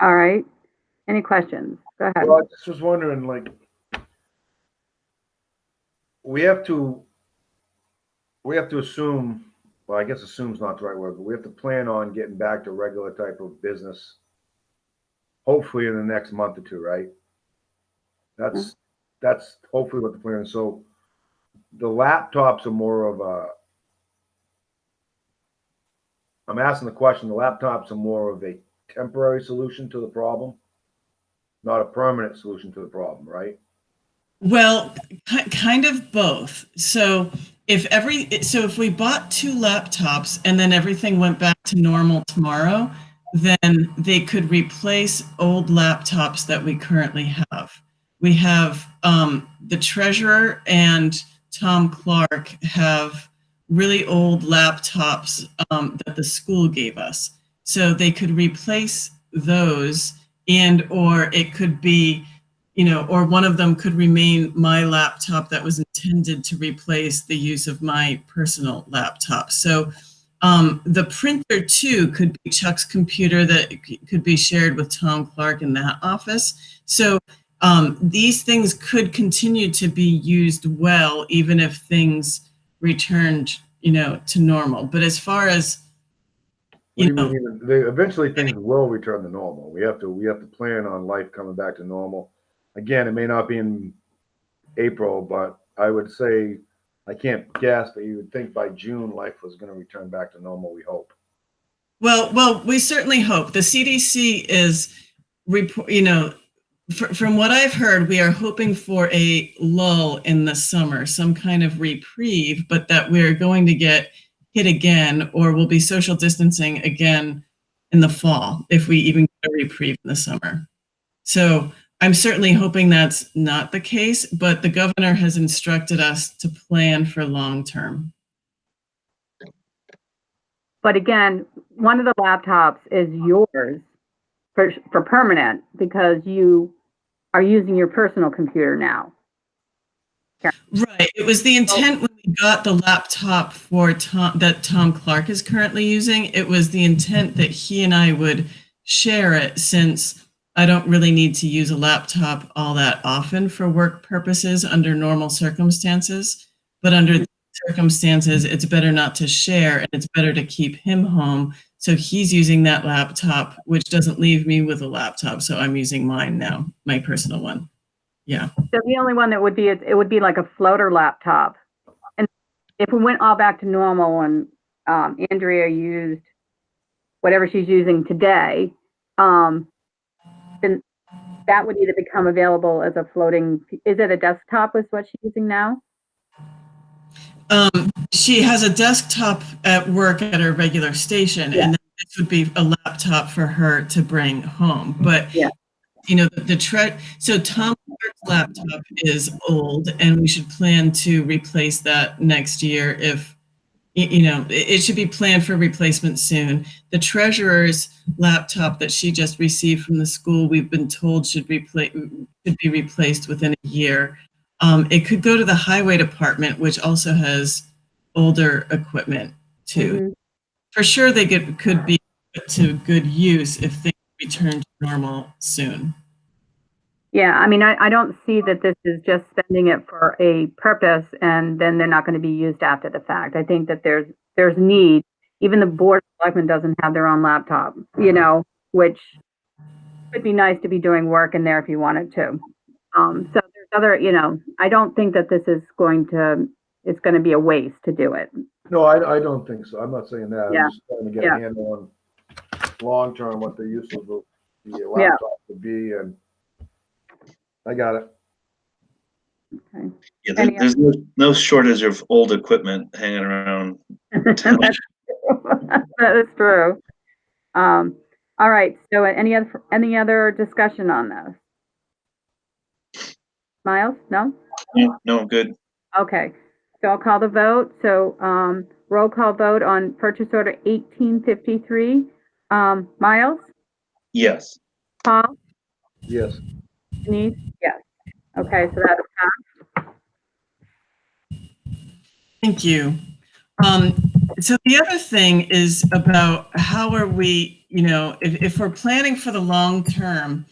All right. Any questions? Go ahead. Well, I just was wondering, like, we have to assume, well, I guess assume's not the right word, but we have to plan on getting back to regular type of business, hopefully in the next month or 2, right? That's hopefully what the plan is. So the laptops are more of a, I'm asking the question, the laptops are more of a temporary solution to the problem, not a permanent solution to the problem, right? Well, kind of both. So if we bought 2 laptops and then everything went back to normal tomorrow, then they could replace old laptops that we currently have. We have the treasurer and Tom Clark have really old laptops that the school gave us. So they could replace those, and or it could be, or one of them could remain my laptop that was intended to replace the use of my personal laptop. So the printer too could be Chuck's computer that could be shared with Tom Clark in that office. So these things could continue to be used well, even if things returned, to normal. But as far as Eventually things will return to normal. We have to plan on life coming back to normal. Again, it may not be in April, but I would say, I can't guess, but you would think by June life was going to return back to normal. We hope. Well, we certainly hope. The CDC is, from what I've heard, we are hoping for a lull in the summer, some kind of reprieve, but that we're going to get hit again, or we'll be social distancing again in the fall, if we even get a reprieve in the summer. So I'm certainly hoping that's not the case, but the governor has instructed us to plan for long term. But again, one of the laptops is yours for permanent because you are using your personal computer now. Right. It was the intent when we got the laptop for Tom that Tom Clark is currently using. It was the intent that he and I would share it, since I don't really need to use a laptop all that often for work purposes under normal circumstances. But under these circumstances, it's better not to share, and it's better to keep him home. So he's using that laptop, which doesn't leave me with a laptop. So I'm using mine now, my personal one. Yeah. So the only one that would be, it would be like a floater laptop. And if we went all back to normal and Andrea used whatever she's using today, then that would either become available as a floating, is it a desktop is what she's using now? She has a desktop at work at her regular station, and then this would be a laptop for her to bring home. But you know, so Tom Clark's laptop is old, and we should plan to replace that next year. If you know, it should be planned for replacement soon. The treasurer's laptop that she just received from the school, we've been told should be replaced within a year. It could go to the highway department, which also has older equipment too. For sure, they could be put to good use if things return to normal soon. Yeah, I mean, I don't see that this is just spending it for a purpose and then they're not going to be used after the fact. I think that there's need. Even the board of selectmen doesn't have their own laptop, you know, which would be nice to be doing work in there if you wanted to. So there's other, you know, I don't think that this is it's going to be a waste to do it. No, I don't think so. I'm not saying that. Yeah. I'm just trying to get a handle on long term what the use of the laptop would be, and I got it. Okay. Yeah, there's no shortage of old equipment hanging around town. That is true. All right. So any other discussion on this? Miles? No? No, good. Okay. So I'll call the vote. So roll call vote on purchase order 1853. Miles? Yes. Paul? Yes. Denise? Yes. Okay, so that's passed. Thank you. So the other thing is about how are we, you know, if we're planning for the long term,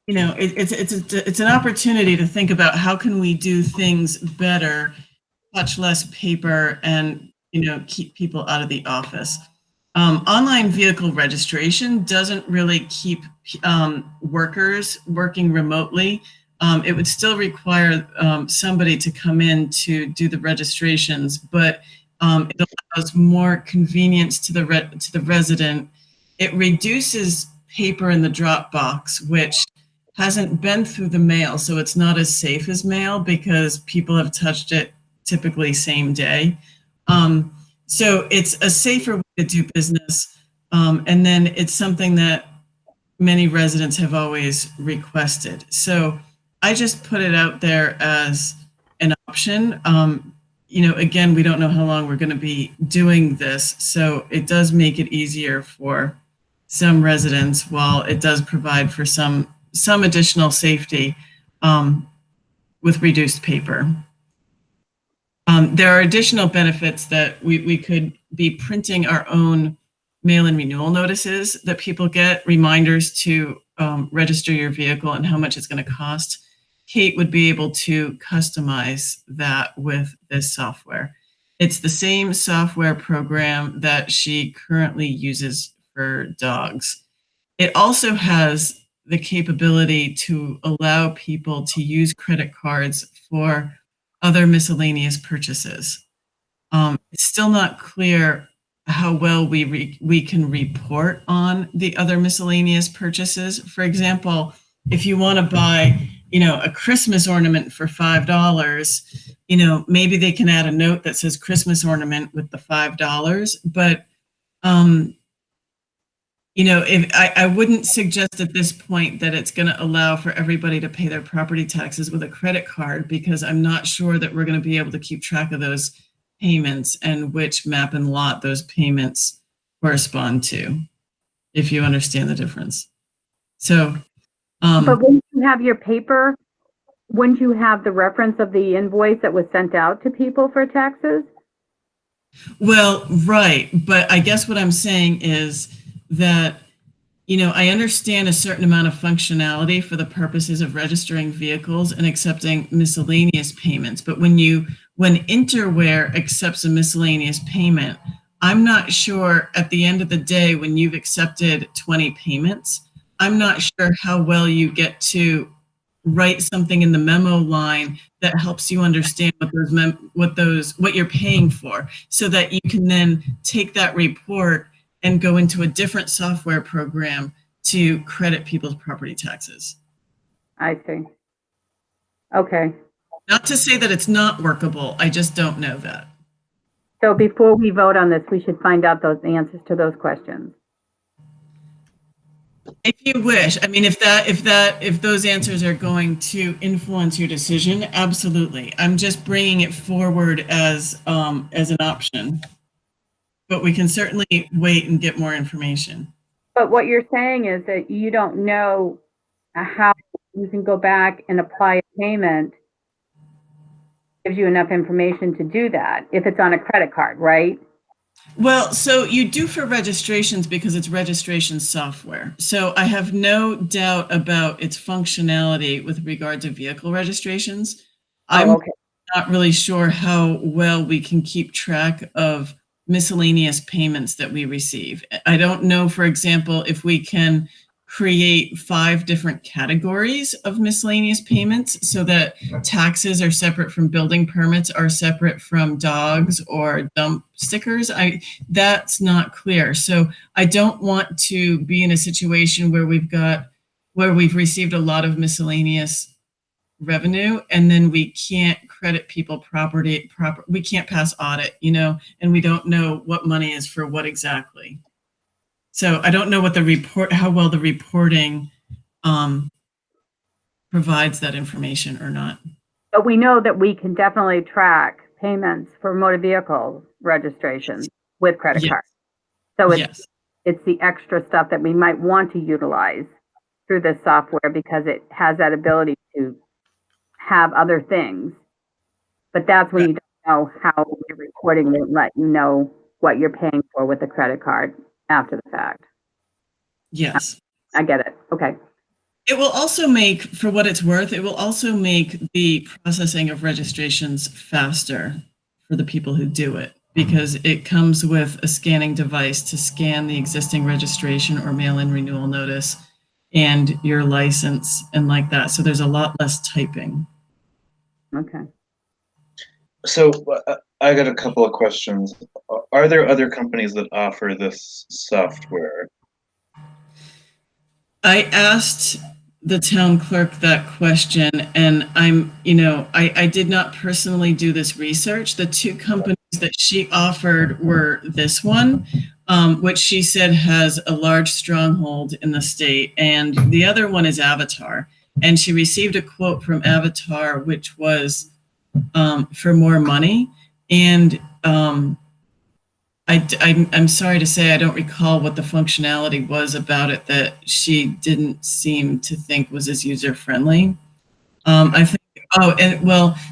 you know, it's an opportunity to think about how can we do things better, touch less paper, and, you know, keep people out of the office. Online vehicle registration doesn't really keep workers working remotely. It would still require somebody to come in to do the registrations, but it allows more convenience to the resident. It reduces paper in the drop box, which hasn't been through the mail, so it's not as safe as mail because people have touched it typically same day. So it's a safer way to do business. And then it's something that many residents have always requested. So I just put it out there as an option. You know, again, we don't know how long we're going to be doing this. So it does make it easier for some residents, while it does provide for some additional safety with reduced paper. There are additional benefits that we could be printing our own mail-in renewal notices that people get, reminders to register your vehicle and how much it's going to cost. Kate would be able to customize that with this software. It's the same software program that she currently uses for dogs. It also has the capability to allow people to use credit cards for other miscellaneous purchases. It's still not clear how well we can report on the other miscellaneous purchases. For example, if you want to buy, you know, a Christmas ornament for $5, you know, maybe they can add a note that says Christmas ornament with the $5, but you know, if I wouldn't suggest at this point that it's going to allow for everybody to pay their property taxes with a credit card, because I'm not sure that we're going to be able to keep track of those payments and which map and lot those payments correspond to, if you understand the difference. So, but when you have your paper wouldn't you have the reference of the invoice that was sent out to people for taxes? Well, right. But I guess what I'm saying is that, you know, I understand a certain amount of functionality for the purposes of registering vehicles and accepting miscellaneous payments. But when Interware accepts a miscellaneous payment, I'm not sure at the end of the day, when you've accepted 20 payments, I'm not sure how well you get to write something in the memo line that helps you understand what you're paying for, so that you can then take that report and go into a different software program to credit people's property taxes. I see. Okay. Not to say that it's not workable, I just don't know that. So before we vote on this, we should find out those answers to those questions. If you wish, I mean, if those answers are going to influence your decision, absolutely. I'm just bringing it forward as an option, but we can certainly wait and get more information. But what you're saying is that you don't know how you can go back and apply a payment. Gives you enough information to do that if it's on a credit card, right? Well, so you do for registrations because it's registration software. So I have no doubt about its functionality with regard to vehicle registrations. I'm not really sure how well we can keep track of miscellaneous payments that we receive. I don't know, for example, if we can create 5 different categories of miscellaneous payments so that taxes are separate from building permits, are separate from dogs or dump stickers. That's not clear. So I don't want to be in a situation where we've received a lot of miscellaneous revenue and then we can't credit people we can't pass audit, you know, and we don't know what money is for what exactly. So I don't know what how well the reporting provides that information or not. But we know that we can definitely track payments for motor vehicle registrations with credit cards. So it's the extra stuff that we might want to utilize through this software because it has that ability to have other things. But that's when you don't know how your reporting will let you know what you're paying for with the credit card after the fact. Yes. I get it. Okay. It will also make, for what it's worth, it will also make the processing of registrations faster for the people who do it, because it comes with a scanning device to scan the existing registration or mail-in renewal notice and your license and like that. So there's a lot less typing. Okay. So I got a couple of questions. Are there other companies that offer this software? I asked the town clerk that question, and I did not personally do this research. The 2 companies that she offered were this one, which she said has a large stronghold in the state, and the other one is Avatar. And she received a quote from Avatar, which was for more money. And I'm sorry to say I don't recall what the functionality was about it that she didn't seem to think was as user-friendly. I think,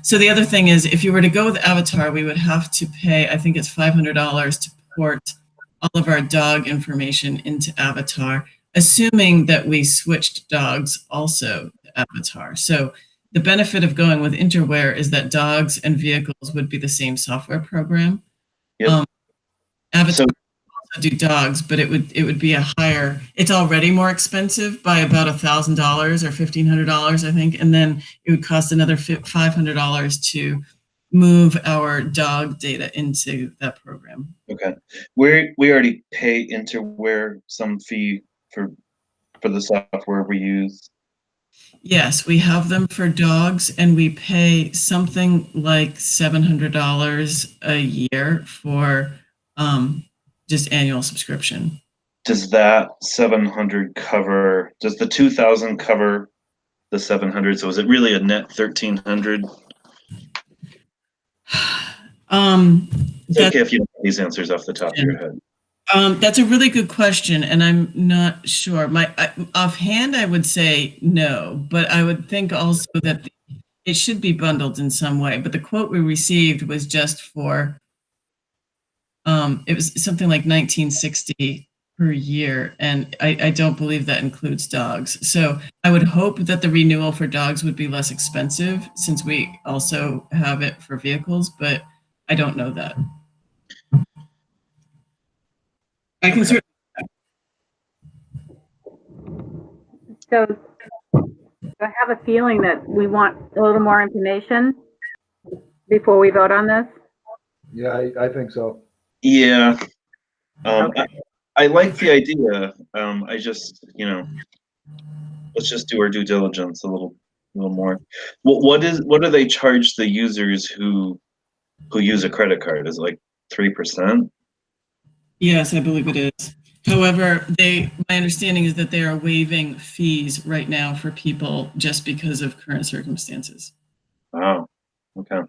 so the other thing is, if you were to go with Avatar, we would have to pay, I think it's $500 to port all of our dog information into Avatar, assuming that we switched dogs also to Avatar. So the benefit of going with Interware is that dogs and vehicles would be the same software program. Yep. Avatar would also do dogs, but it would be a higher. It's already more expensive by about $1,000 or $1,500, I think, and then it would cost another $500 to move our dog data into that program. Okay, we already pay Interware some fee for the software we use. Yes, we have them for dogs, and we pay something like $700 a year for just annual subscription. Does that 700 cover? Does the 2,000 cover the 700? So is it really a net 1,300? It's okay if you don't have these answers off the top of your head. That's a really good question, and I'm not sure. Offhand, I would say no, but I would think also that it should be bundled in some way. But the quote we received was just for, it was something like 1960 per year, and I don't believe that includes dogs. So I would hope that the renewal for dogs would be less expensive since we also have it for vehicles, but I don't know that. I can certainly. So I have a feeling that we want a little more information before we vote on this. Yeah, I think so. Yeah. Okay. I like the idea. I just, let's just do our due diligence a little more. What do they charge the users who use a credit card? Is it like 3%? Yes, I believe it is. However, my understanding is that they are waiving fees right now for people just because of current circumstances. Wow. Okay.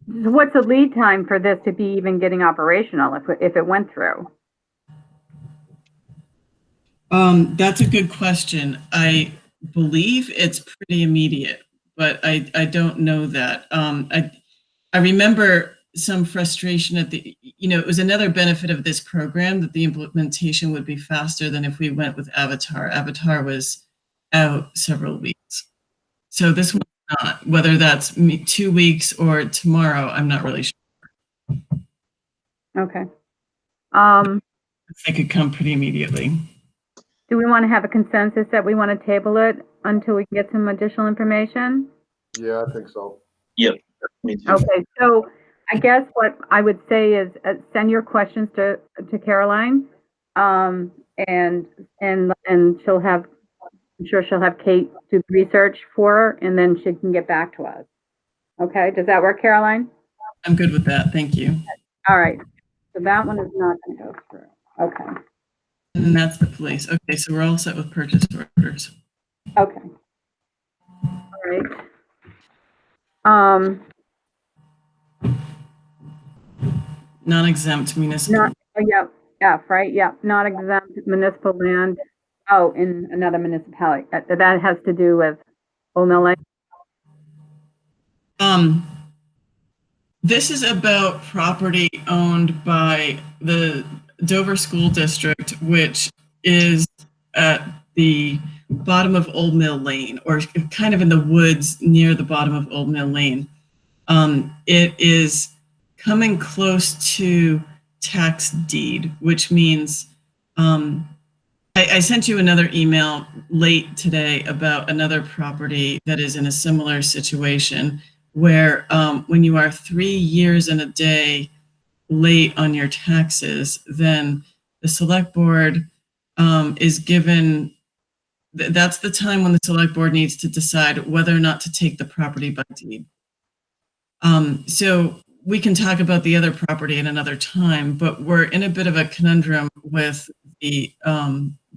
What's the lead time for this to be even getting operational if it went through? That's a good question. I believe it's pretty immediate, but I don't know that. I remember some frustration at it was another benefit of this program that the implementation would be faster than if we went with Avatar. Avatar was out several weeks. So this one's not, whether that's 2 weeks or tomorrow, I'm not really sure. Okay. They could come pretty immediately. Do we want to have a consensus that we want to table it until we can get some additional information? Yeah, I think so. Yep. Me too. Okay, so I guess what I would say is send your questions to Caroline, and she'll have, I'm sure she'll have Kate do the research for her, and then she can get back to us. Okay, does that work, Caroline? I'm good with that. Thank you. All right, so that one is not going to go through. Okay. And that's the police. Okay, so we're all set with purchase orders. Okay. All right. Non-exempt municipal. Yeah, F, right? Yeah, non-exempt municipal land. Oh, in another municipality. That has to do with Old Mill Lane. This is about property owned by the Dover School District, which is at the bottom of Old Mill Lane, or kind of in the woods near the bottom of Old Mill Lane. It is coming close to tax deed, which means I sent you another email late today about another property that is in a similar situation where when you are 3 years and a day late on your taxes, then the select board is given, that's the time when the select board needs to decide whether or not to take the property by deed. So we can talk about the other property at another time, but we're in a bit of a conundrum with the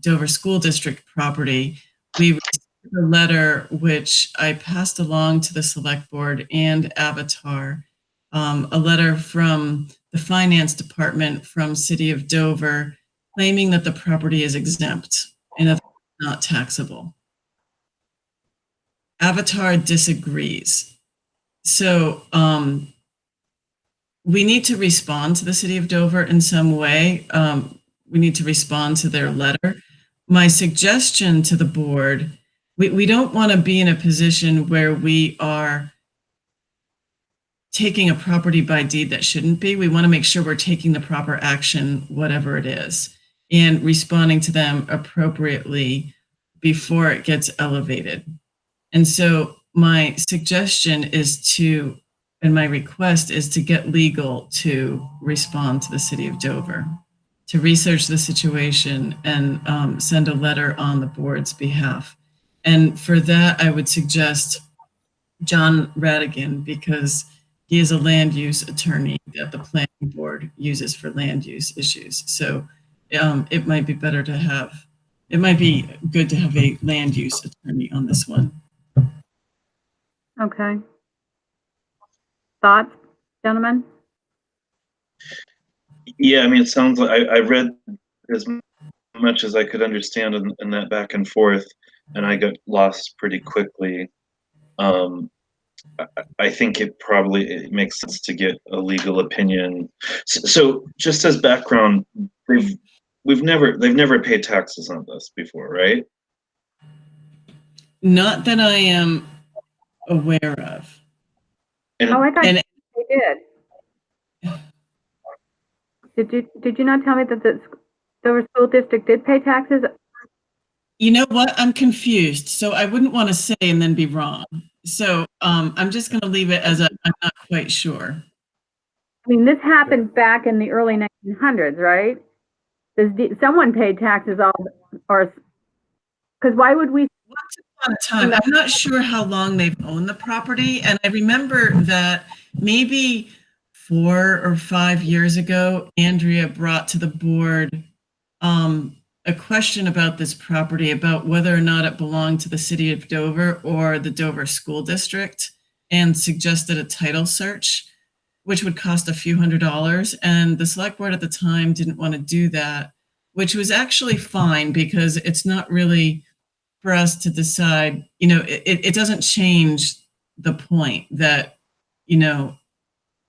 Dover School District property. We received a letter which I passed along to the select board and Avatar, a letter from the finance department from City of Dover claiming that the property is exempt and that it's not taxable. Avatar disagrees. So we need to respond to the City of Dover in some way. We need to respond to their letter. My suggestion to the board, we don't want to be in a position where we are taking a property by deed that shouldn't be. We want to make sure we're taking the proper action, whatever it is, and responding to them appropriately before it gets elevated. And so my suggestion is to, and my request is to get legal to respond to the City of Dover, to research the situation and send a letter on the board's behalf. And for that, I would suggest John Radigan, because he is a land use attorney that the planning board uses for land use issues. So it might be better to have, it might be good to have a land use attorney on this one. Okay. Thoughts, gentlemen? Yeah, I mean, it sounds like I read as much as I could understand in that back and forth, and I got lost pretty quickly. I think it makes sense to get a legal opinion. So just as background, they've never paid taxes on this before, right? Not that I am aware of. And Oh, I thought And they did. Did you not tell me that the Dover School District did pay taxes? you know what? I'm confused. So I wouldn't want to say and then be wrong. So I'm just going to leave it as I'm not quite sure. I mean, this happened back in the early 1900s, right? Someone paid taxes or because why would we? Once upon a time, I'm not sure how long they've owned the property, and I remember that maybe 4 or 5 years ago, Andrea brought to the board a question about this property, about whether or not it belonged to the city of Dover or the Dover School District, and suggested a title search, which would cost a few $100s. And the select board at the time didn't want to do that, which was actually fine because it's not really for us to decide. It doesn't change the point that,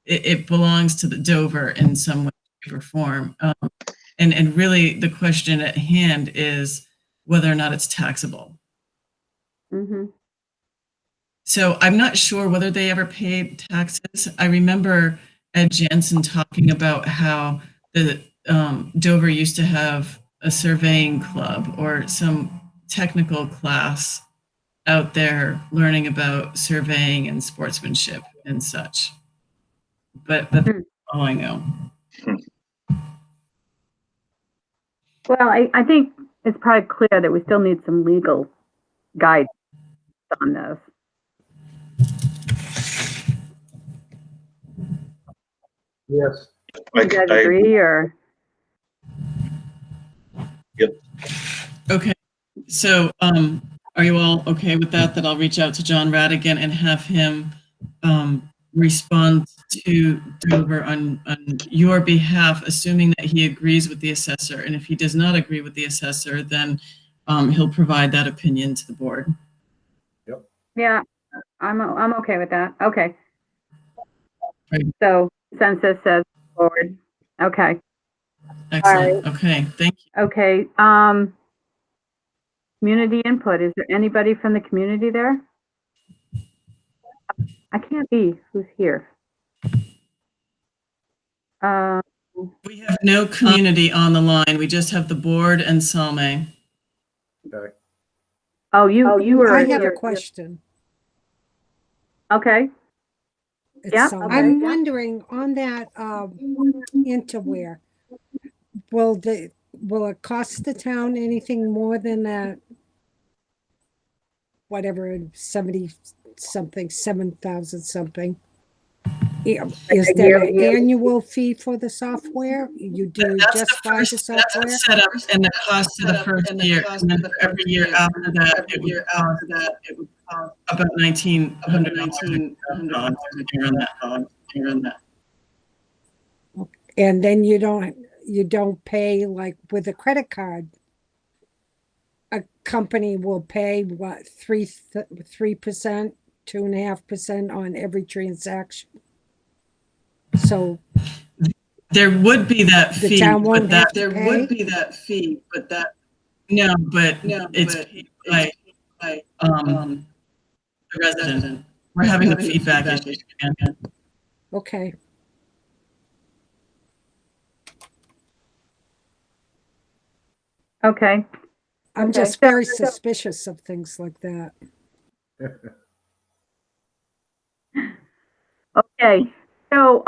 it belongs to the Dover in some way, shape, or form. And really the question at hand is whether or not it's taxable. Mm-hmm. So I'm not sure whether they ever paid taxes. I remember Ed Jansen talking about how the Dover used to have a surveying club or some technical class out there learning about surveying and sportsmanship and such. But that's all I know. Well, I think it's probably clear that we still need some legal guidance on this. Yes. You guys agree, or? Yep. Okay. So, are you all okay with that? That I'll reach out to John Radigan and have him respond to Dover on your behalf, assuming that he agrees with the assessor. And if he does not agree with the assessor, then he'll provide that opinion to the board. Yep. Yeah, I'm okay with that. Okay. Right. So census says forward. Okay. Excellent. Right. Okay. Thank you. Okay. Community input. Is there anybody from the community there? I can't see who's here. We have no community on the line. We just have the board and Salme. Okay. Oh, you were. I have a question. Okay. Yeah. I'm wondering on that interware, will it cost the town anything more than that? Whatever, 70 something, 7,000 something. Is there an annual fee for the software? You do just buy the software? That's the setup and the cost of the first year. And then every year after that, it would cost about $1,900 around that. And then you don't pay, like with a credit card. A company will pay what, 3%, 2.5% on every transaction. So there would be that fee. The town won't have to there pay? would be that fee, but it's paid by the resident. We're having a feedback issue again. Okay. Okay. I'm just very suspicious of things like that. Okay. So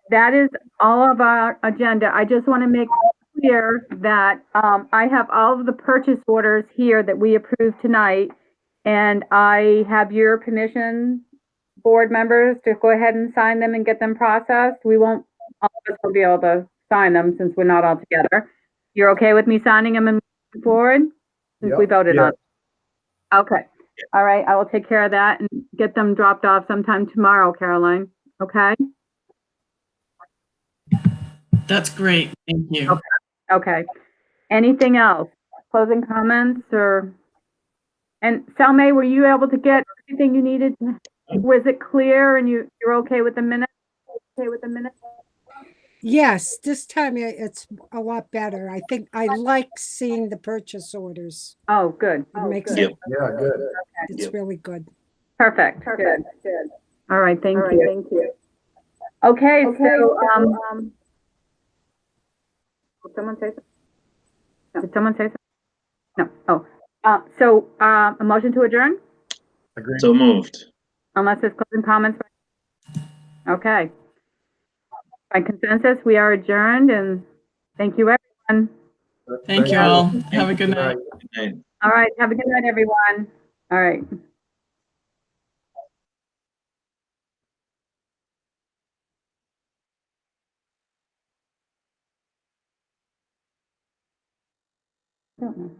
that is all of our agenda. I just want to make clear that I have all of the purchase orders here that we approved tonight, and I have your permission, board members, to go ahead and sign them and get them processed. All of us will be able to sign them since we're not all together. You're okay with me signing them and moving forward? Since we voted on it. Okay. All right. I will take care of that and get them dropped off sometime tomorrow, Caroline. Okay? That's great. Thank you. Okay. Anything else? Closing comments or? And Salme, were you able to get everything you needed? Was it clear and you're okay with the minutes? Okay with the minutes? Yes, this time it's a lot better. I think I like seeing the purchase orders. Oh, good. It makes Yep. it, Yeah, good. it's Yep. really good. Perfect. Good. All right, thank you. Okay, so, did someone say something? No. Did someone say something? No. Oh, so, a motion to adjourn? Agreed. So moved. Unless there's closing comments? Okay. By consensus, we are adjourned, and thank you, everyone. Thank you all. Have a good Good night. Good night. All right, have a good night, everyone. All right. Don't know.